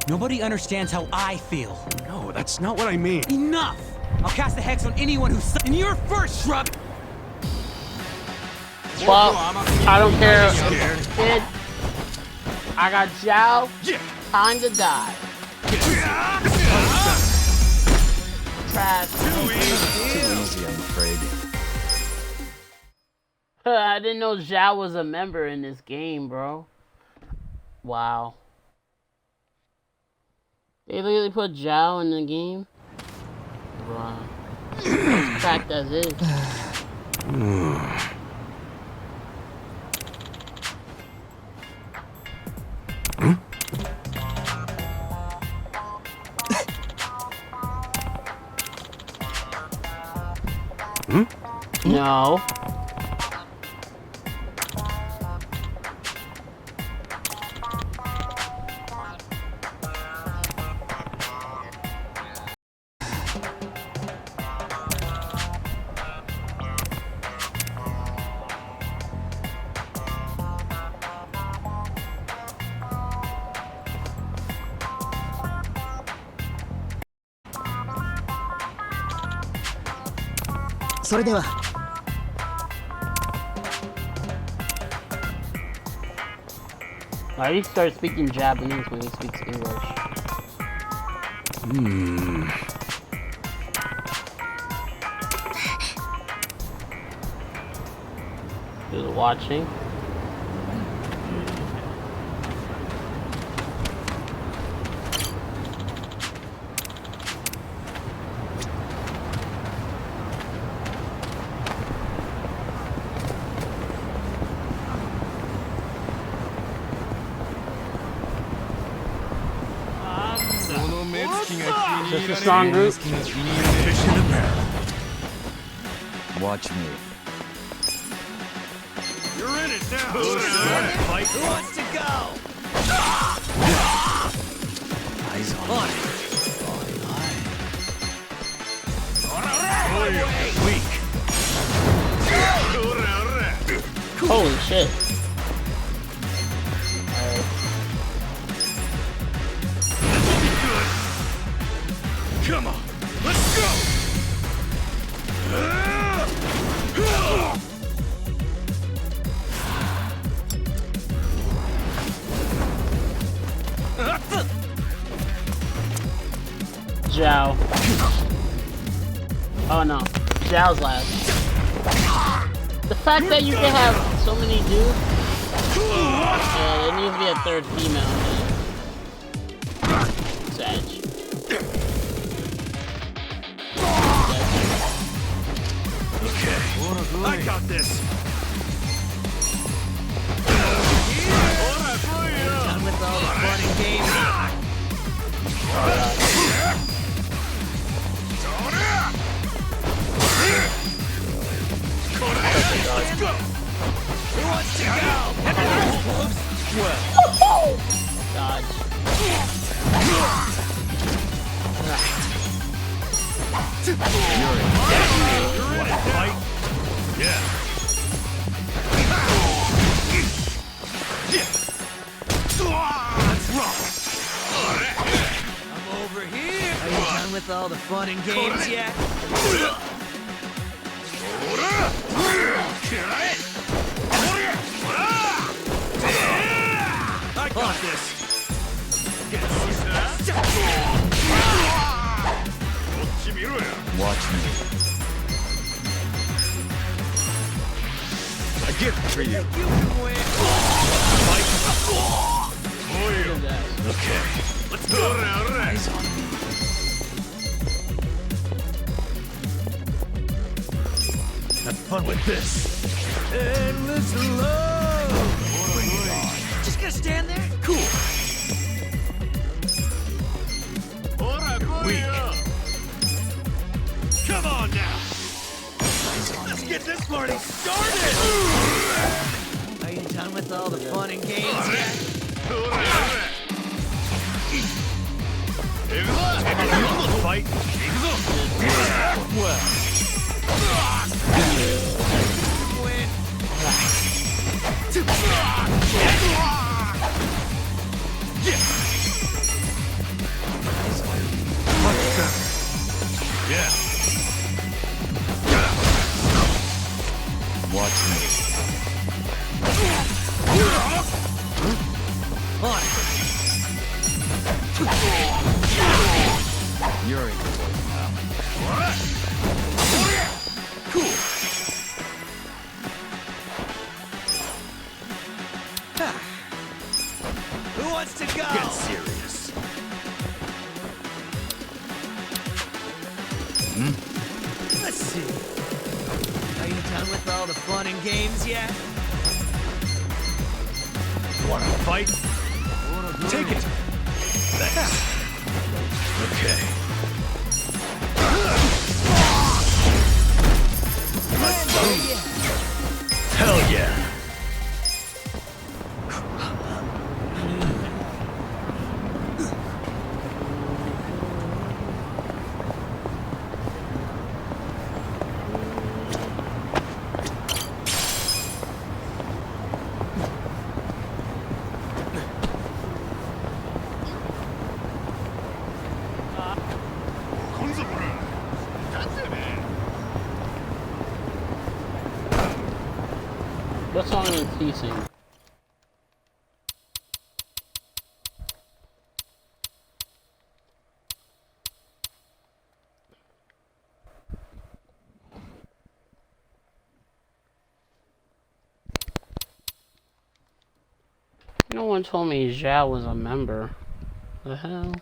Speaker 15: Nobody understands how I feel.
Speaker 3: No, that's not what I mean.
Speaker 15: Enough! I'll cast a hex on anyone who's... And you're first, Shrub!
Speaker 1: Well, I don't care. Kid, I got Zhao. Time to die. Trash.
Speaker 12: Too easy, I'm afraid.
Speaker 1: I didn't know Zhao was a member in this game, bro. Wow. They literally put Zhao in the game? Wow. It's cracked as is. No. Why do you start speaking Japanese when he speaks English? Who's watching? Is this a strong group?
Speaker 12: Watch me.
Speaker 4: You're in it now.
Speaker 15: Who wants to go?
Speaker 12: Eyes on me.
Speaker 4: Weak.
Speaker 1: Holy shit.
Speaker 4: Come on, let's go!
Speaker 1: Zhao. Oh no, Zhao's last. The fact that you can have so many dudes, there needs to be a third female. Edge.
Speaker 4: Okay, I got this.
Speaker 15: Done with all the fun and games.
Speaker 4: Let's go.
Speaker 15: Who wants to go?
Speaker 1: Dodge.
Speaker 4: You're in it, fight. Yeah. Let's rock.
Speaker 15: I'm over here. Are you done with all the fun and games yet?
Speaker 4: I got this.
Speaker 12: Watch me.
Speaker 4: A gift for you.
Speaker 15: You can win.
Speaker 4: Okay, let's go.
Speaker 12: Eyes on me.
Speaker 4: Have fun with this. Endless love.
Speaker 15: Just gonna stand there?
Speaker 4: Cool. You're weak. Come on now. Let's get this party started.
Speaker 15: Are you done with all the fun and games yet?
Speaker 4: Fight. Well. Yeah.
Speaker 12: Watch me. You're in the way now.
Speaker 15: Cool. Who wants to go?
Speaker 4: Get serious.
Speaker 15: Let's see. Are you done with all the fun and games yet?
Speaker 4: Wanna fight? Take it. Thanks. Okay. Let's go. Hell yeah.
Speaker 1: What song is he singing? No one told me Zhao was a member. The hell?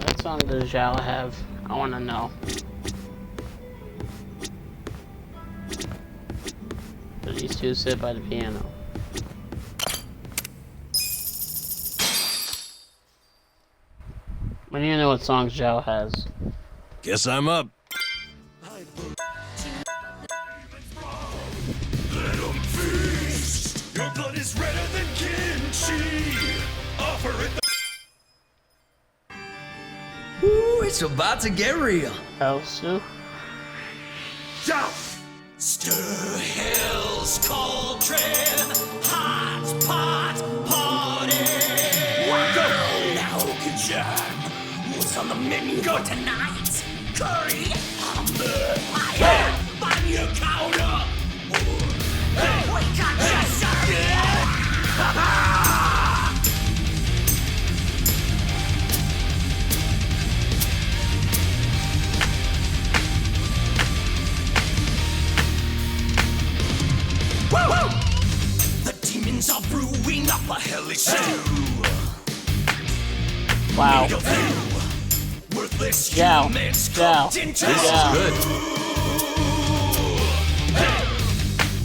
Speaker 1: What song does Zhao have? I want to know. Do these two sit by the piano? I don't even know what songs Zhao has.
Speaker 4: Guess I'm up.
Speaker 16: Let 'em feast. Your blood is redder than kimchi. Offer it.
Speaker 15: Ooh, it's about to get real.
Speaker 1: Hell, Stu?
Speaker 16: Down. Stir hell's cauldron. Hot pot party. Go now, Kajan. What's on the menu for tonight? Curry, hamburger, fire, on your counter. Hey, we got you, sir. Woo! The demons are brewing up a hellish stew.
Speaker 1: Wow.
Speaker 16: Worthless
Speaker 1: Zhao.
Speaker 16: humans
Speaker 1: Zhao.
Speaker 16: cooked into
Speaker 3: This is good.
Speaker 16: Hey!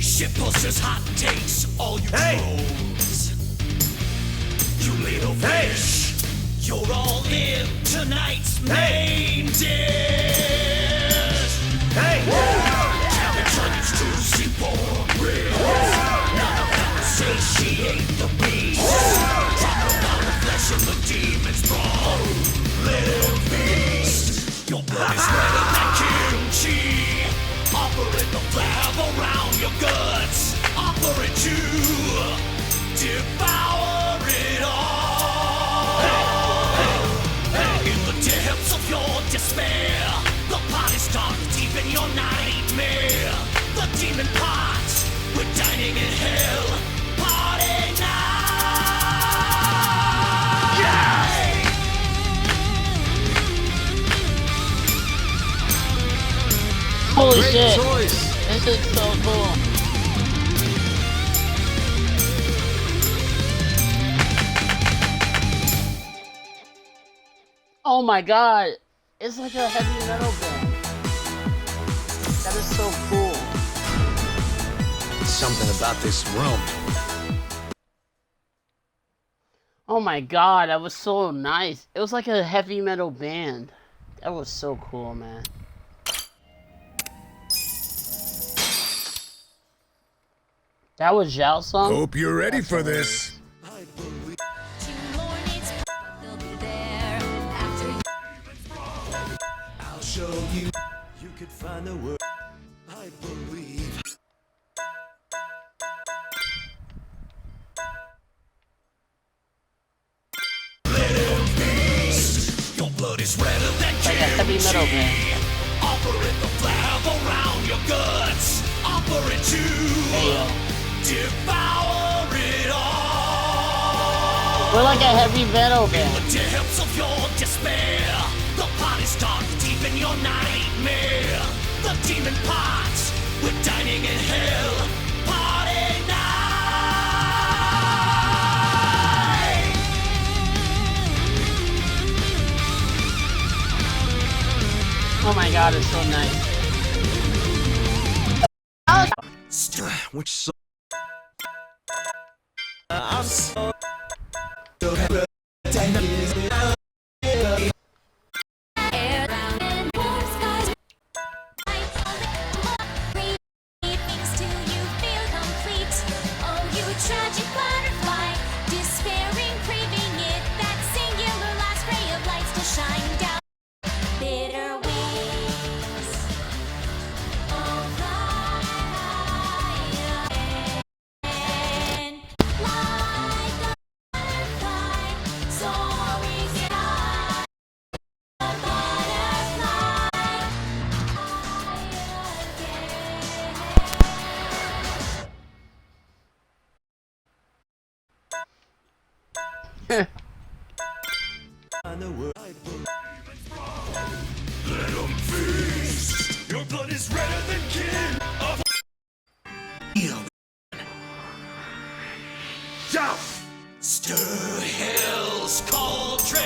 Speaker 16: Shit posters, hot takes, all you trolls. You little fish, you're all in tonight's main dish. Hey! Cabbage onions, juicy pork ribs. None of them say she ate the beast. Talk about the flesh of the demon's brawn. Little beast, your blood is redder than kimchi. Operate the flab around your guts. Operate to devour it all. In the depths of your despair, the pot is dark deep in your nightmare. The demon pot, we're dining in hell. Party night. Yeah!
Speaker 1: Holy
Speaker 3: Great
Speaker 1: shit!
Speaker 3: choice.
Speaker 1: This is so cool. Oh my god! It's like a heavy metal band. That is so cool.
Speaker 6: Something about this room.
Speaker 1: Oh my god, that was so nice. It was like a heavy metal band. That was so cool, man. That was Zhao's song?
Speaker 13: Hope you're ready
Speaker 1: That's
Speaker 13: for
Speaker 1: hilarious.
Speaker 13: this.
Speaker 16: I'll show you. You could find the word. I believe. Little beast, your blood is redder than
Speaker 1: Like a heavy metal band.
Speaker 16: Operate the flab around your guts. Operate to devour it all.
Speaker 1: We're like a heavy metal band.
Speaker 16: In the depths of your despair, the pot is dark deep in your nightmare. The demon pot, we're dining in hell. Party night.
Speaker 1: Oh my god, it's so nice.
Speaker 3: Which song?
Speaker 16: I'm so
Speaker 17: tragic butterfly, despairing, craving it, that singular last ray of lights to shine down. Bitter wings of fire, and like a butterfly, soaring sky, a butterfly,
Speaker 16: let 'em feast. Your blood is redder than kin of down. Stir hell's cauldron.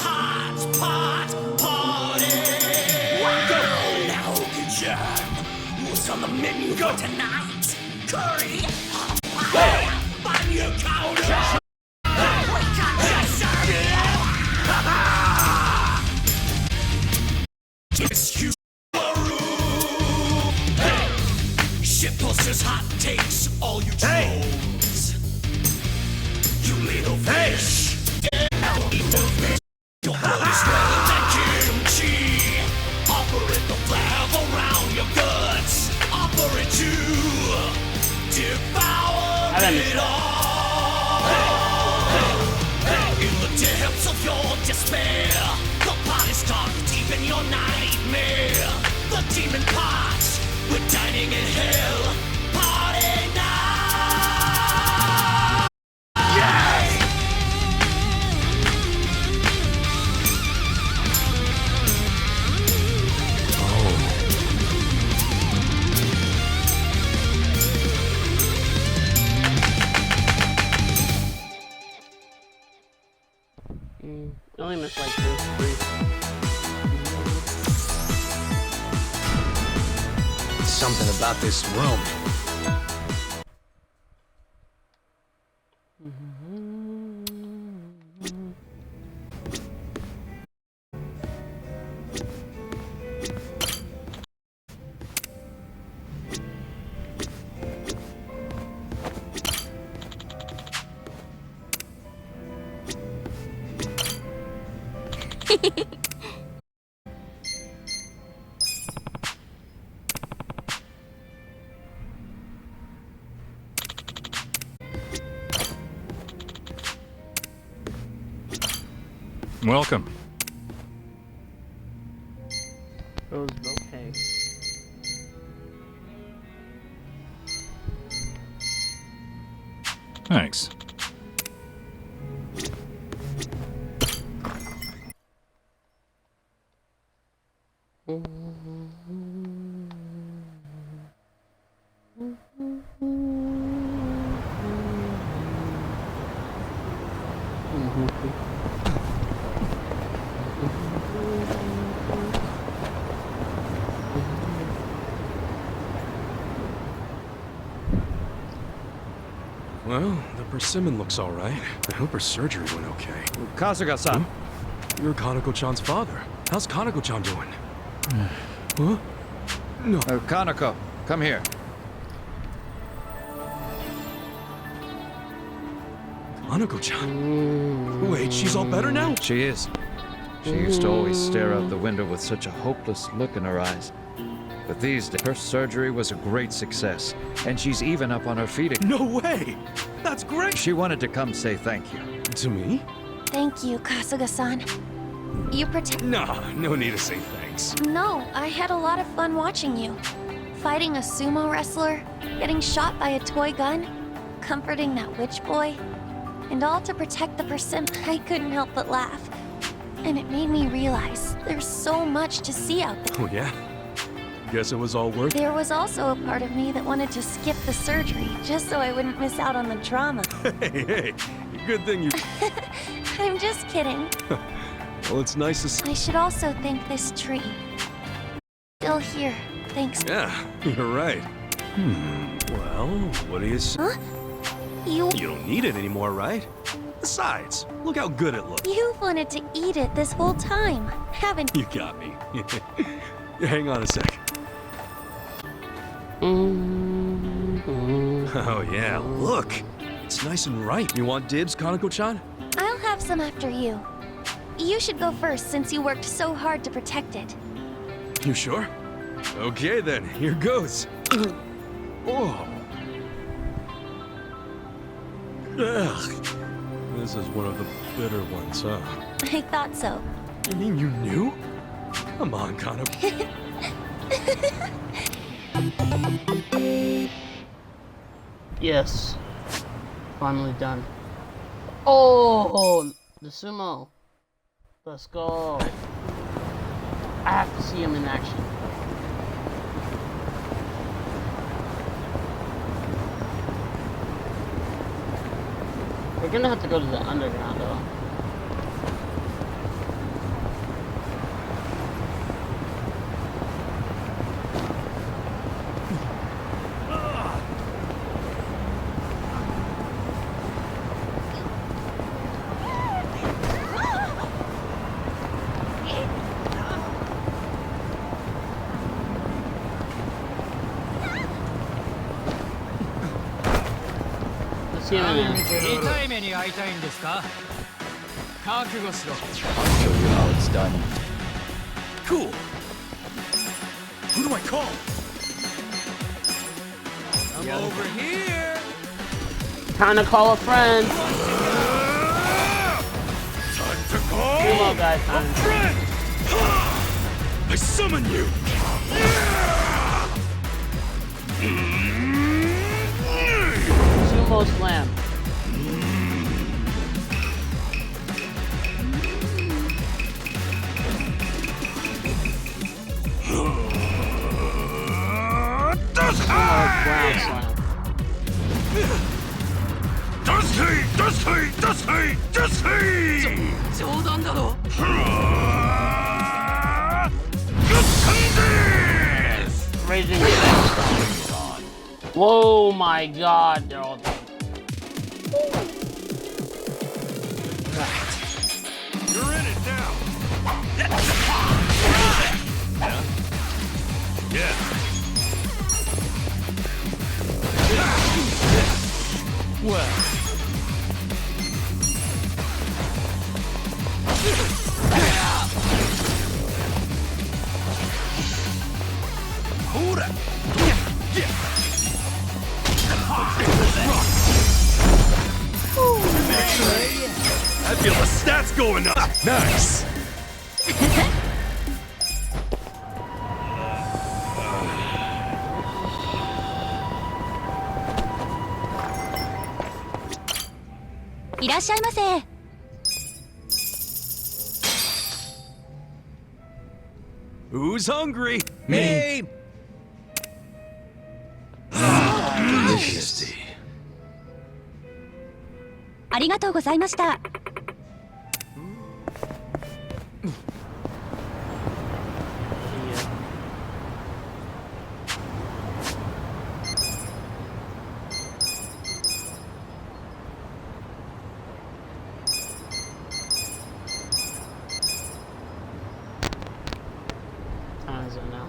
Speaker 16: Hot pot party. Go now, Kajan. What's on the menu for tonight? Curry, fire, on your counter. We got you, sir. just hot takes, all you trolls. You little fish. Your blood is sweller than kimchi. Operate the flab around your guts. Operate to devour it all. In the depths of your despair, the pot is dark, deep in your nightmare. The demon pot, we're dining in hell. Party now! Yes!
Speaker 1: I only missed like 2 or 3.
Speaker 6: Something about this room.
Speaker 5: Welcome.
Speaker 1: Rose bouquet.
Speaker 5: Thanks.
Speaker 3: Well, the persimmon looks all right. I hope her surgery went okay.
Speaker 10: Kasuga-san.
Speaker 3: Huh? You're Kanako-chan's father. How's Kanako-chan doing? Huh? No.
Speaker 10: Kanako, come here.
Speaker 3: Kanako-chan? Wait, she's all better now?
Speaker 10: She is. She used to always stare out the window with such a hopeless look in her eyes. But these days, her surgery was a great success, and she's even up on her feet.
Speaker 3: No way! That's great!
Speaker 10: She wanted to come say thank you.
Speaker 3: To me?
Speaker 17: Thank you, Kasuga-san. You protect.
Speaker 3: Nah, no need to say thanks.
Speaker 17: No, I had a lot of fun watching you. Fighting a sumo wrestler, getting shot by a toy gun, comforting that witch boy, and all to protect the persimmon. I couldn't help but laugh. And it made me realize there's so much to see out there.
Speaker 3: Oh, yeah? Guess it was all worth it.
Speaker 17: There was also a part of me that wanted to skip the surgery just so I wouldn't miss out on the drama.
Speaker 3: Hey, good thing you...
Speaker 17: I'm just kidding.
Speaker 3: Well, it's nice to see...
Speaker 17: I should also thank this tree. Still here, thanks.
Speaker 3: Yeah, you're right. Well, what do you say?
Speaker 17: Huh? You
Speaker 3: don't need it anymore, right? Besides, look how good it looks.
Speaker 17: You've wanted to eat it this whole time, haven't you?
Speaker 3: You got me. Hang on a sec. Oh yeah, look. It's nice and ripe. You want dibs, Kanako-chan?
Speaker 17: I'll have some after you. You should go first since you worked so hard to protect it.
Speaker 3: You sure? Okay then, here goes. Oh. Ugh. This is one of the bitter ones, huh?
Speaker 17: I thought so.
Speaker 3: You mean you knew? Come on, Kanako.
Speaker 1: Yes. Finally done. Oh, the sumo. Let's go. I have to see him in action. We're gonna have to go to the underground though. See you in a minute.
Speaker 15: 痛い目に遭いたいんですか？覚悟しろ。
Speaker 12: Show you how it's done.
Speaker 4: Cool. Who do I call?
Speaker 15: I'm over here.
Speaker 1: Time to call a friend.
Speaker 4: Time to call
Speaker 1: Come on, guys.
Speaker 4: a friend. I summon you.
Speaker 1: Sumo slam.
Speaker 4: Does
Speaker 1: Ground slam.
Speaker 4: Does he?
Speaker 15: 冗談だろ。
Speaker 1: Raging Fist. Whoa, my God. They're all dead.
Speaker 4: You're in it now. Yeah.
Speaker 15: Well.
Speaker 4: Hold it. I feel the stats going up.
Speaker 13: Nice.
Speaker 3: Who's hungry?
Speaker 11: Me!
Speaker 3: Delicious.
Speaker 17: ありがとうございました。
Speaker 1: Time is it now?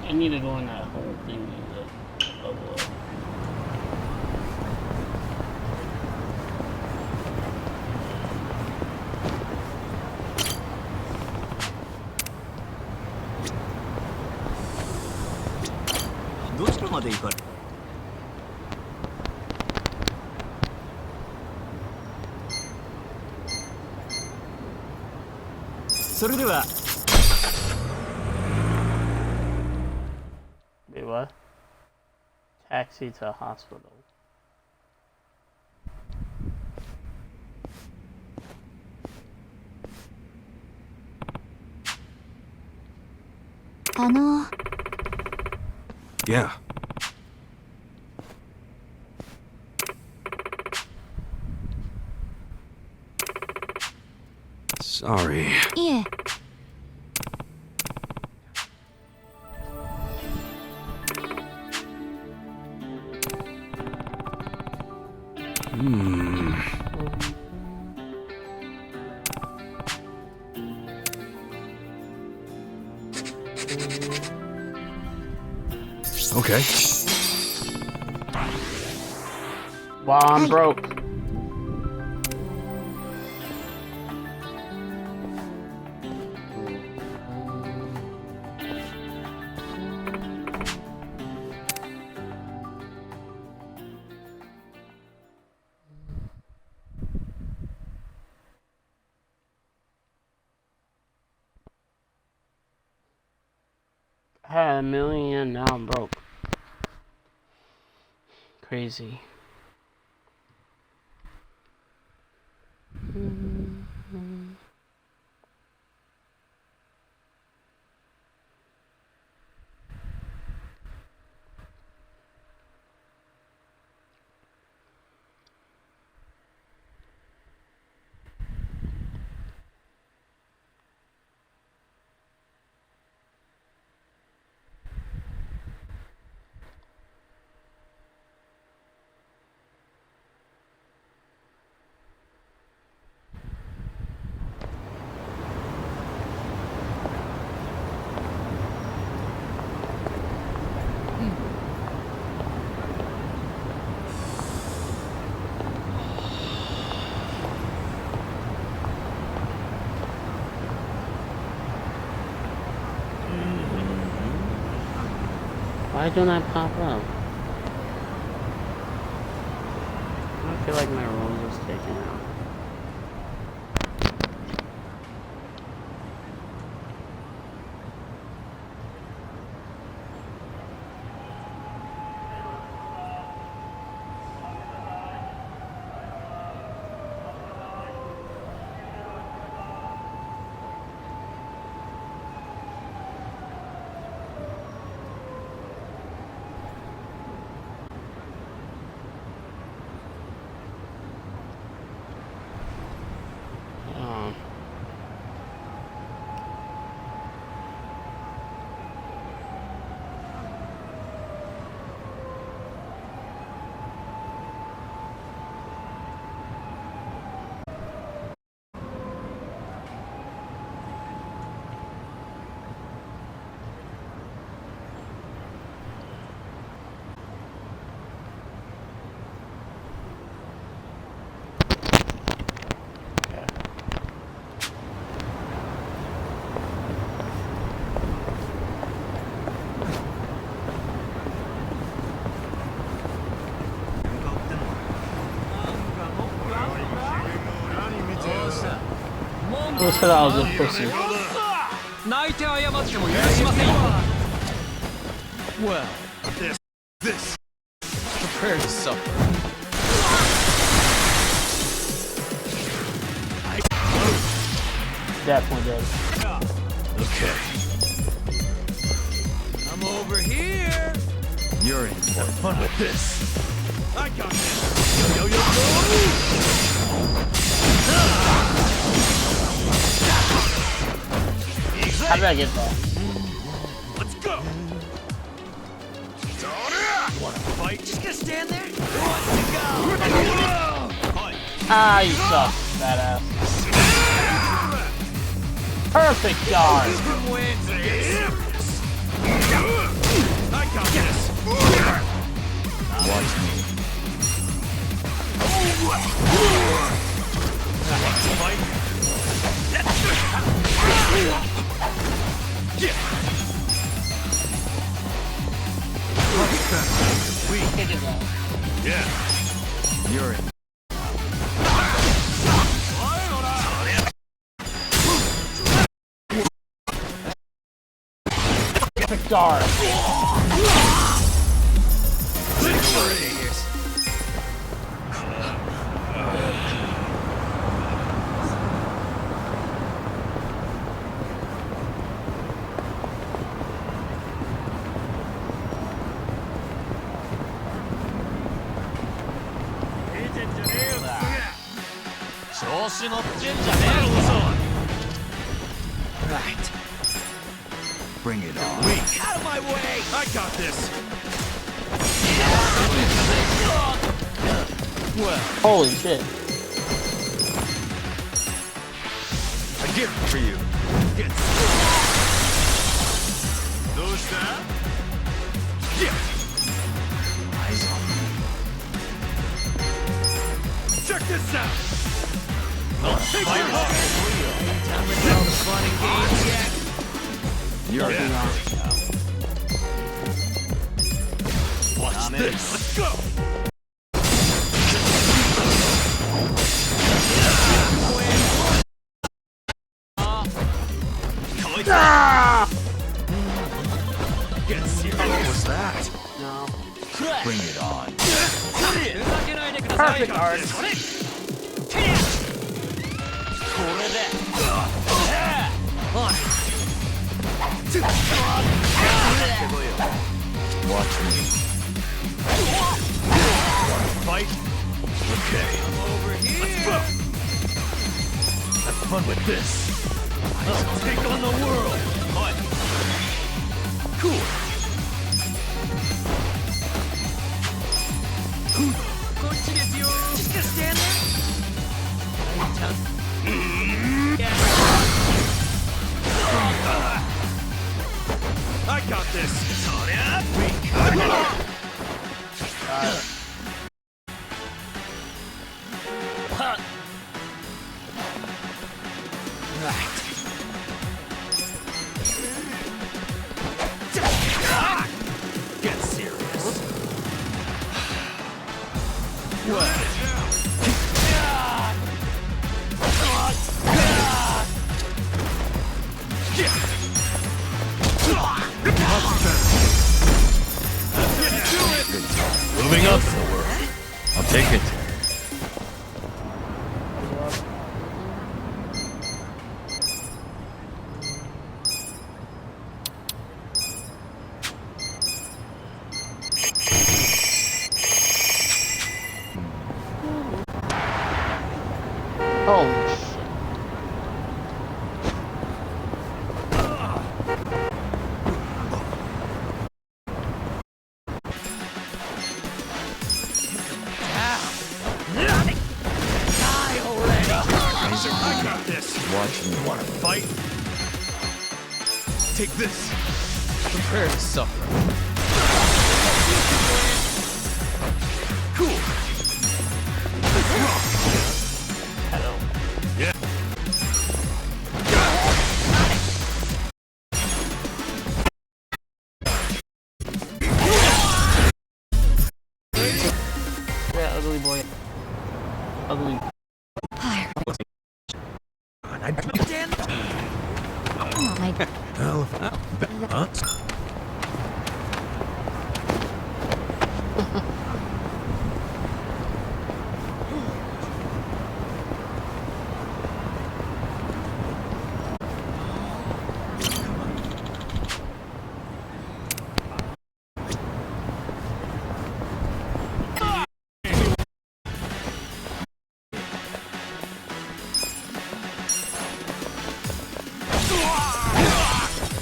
Speaker 1: I need to go in that whole thing and level up. Wait, what? Taxi to hospital.
Speaker 3: Yeah. Sorry.
Speaker 2: いえ。
Speaker 3: Hmm. Okay.
Speaker 1: Well, I'm broke. I had $1 million, now I'm broke. Crazy. Why don't I pop up? I feel like my role is taken out. Who said I was a pussy?
Speaker 15: Well, this. Prepare to suffer.
Speaker 1: Definitely did.
Speaker 4: Okay.
Speaker 15: I'm over here.
Speaker 12: You're in.
Speaker 4: Have fun with this.
Speaker 15: I got this. Yo, yo, yo.
Speaker 1: How did I get that?
Speaker 15: Let's go. Want to fight? Just gonna stand there? Want to go?
Speaker 1: Ah, you suck, badass. Perfect guard.
Speaker 15: I got this.
Speaker 12: Watch me.
Speaker 15: Want to fight?
Speaker 4: Yeah.
Speaker 12: You're in.
Speaker 1: Perfect guard.
Speaker 15: Right.
Speaker 12: Bring it on.
Speaker 15: Weak. Out of my way!
Speaker 4: I got this.
Speaker 15: Well,
Speaker 1: Holy shit.
Speaker 4: A gift for you. Get. Those that? Yeah.
Speaker 12: Eyes on me.
Speaker 4: Check this out. I'll take your heart.
Speaker 15: done with all the fun and games yet?
Speaker 12: You're
Speaker 4: Watch this. Let's go. Get serious. What was that?
Speaker 1: No.
Speaker 12: Bring it on.
Speaker 1: Perfect art.
Speaker 12: Watch me.
Speaker 4: Fight. Okay.
Speaker 15: I'm over here.
Speaker 4: Let's go. Have fun with this. I'll take on the world. What? Cool.
Speaker 15: Just gonna stand there?
Speaker 4: I got this. Get serious.
Speaker 14: Moving up. I'll take it.
Speaker 1: Holy shit.
Speaker 4: I got this.
Speaker 12: Watch me.
Speaker 4: Want to fight? Take this.
Speaker 15: Prepare to suffer.
Speaker 4: Cool. Yeah.
Speaker 1: That ugly boy. Ugly.
Speaker 2: Oh my god.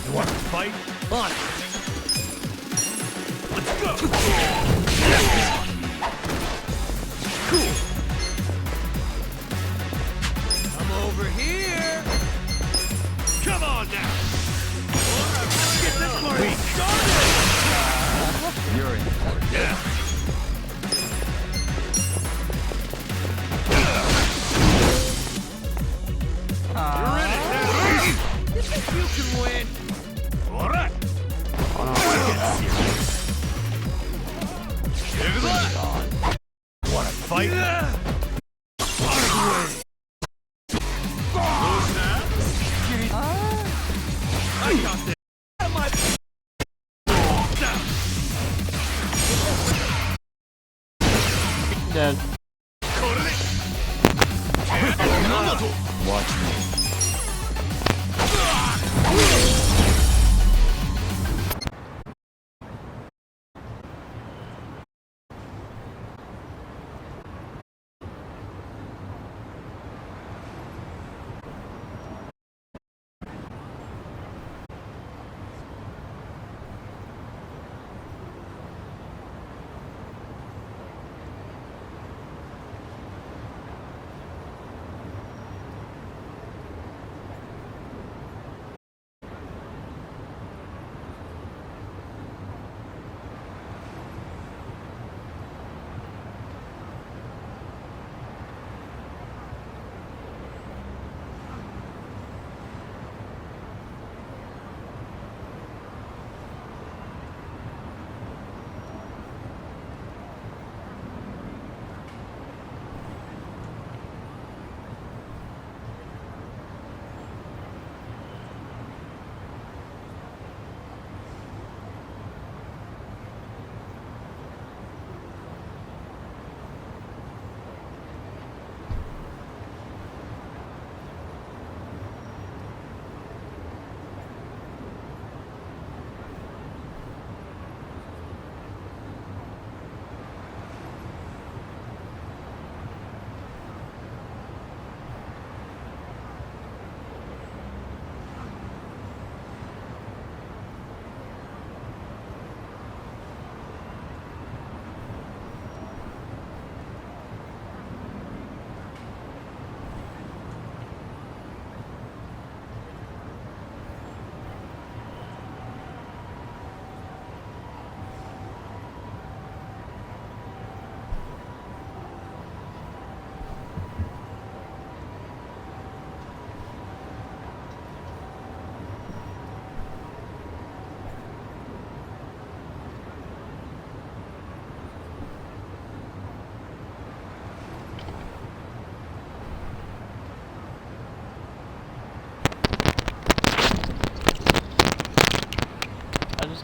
Speaker 4: You want to fight? On it. Let's go. Cool.
Speaker 15: I'm over here.
Speaker 4: Come on now. Get this party started.
Speaker 12: You're in.
Speaker 4: Yeah.
Speaker 15: You can win.
Speaker 4: All right. Want to fight? I got this.
Speaker 1: Dead.
Speaker 12: Watch me.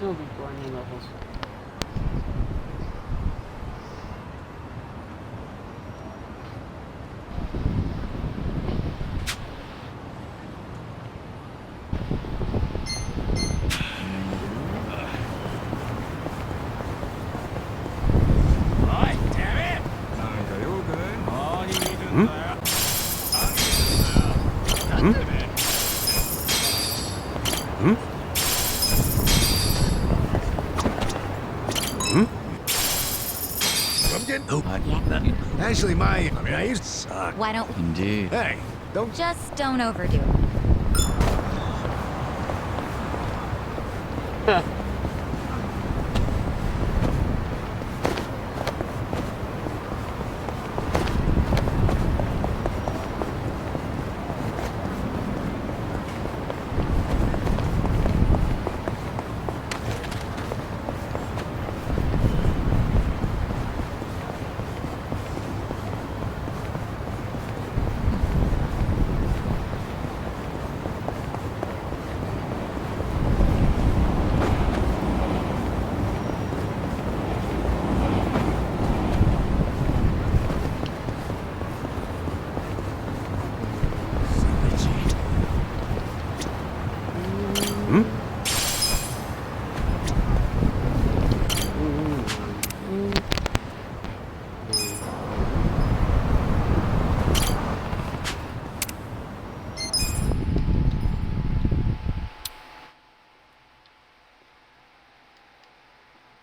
Speaker 1: gonna be grinding levels.
Speaker 13: Actually, I used to suck.
Speaker 2: Why don't
Speaker 12: Indeed.
Speaker 13: Hey, don't.
Speaker 2: just don't overdo it.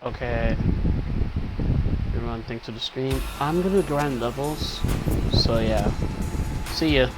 Speaker 1: Okay. Everyone, thanks for the stream. I'm gonna grind levels. So yeah. See ya.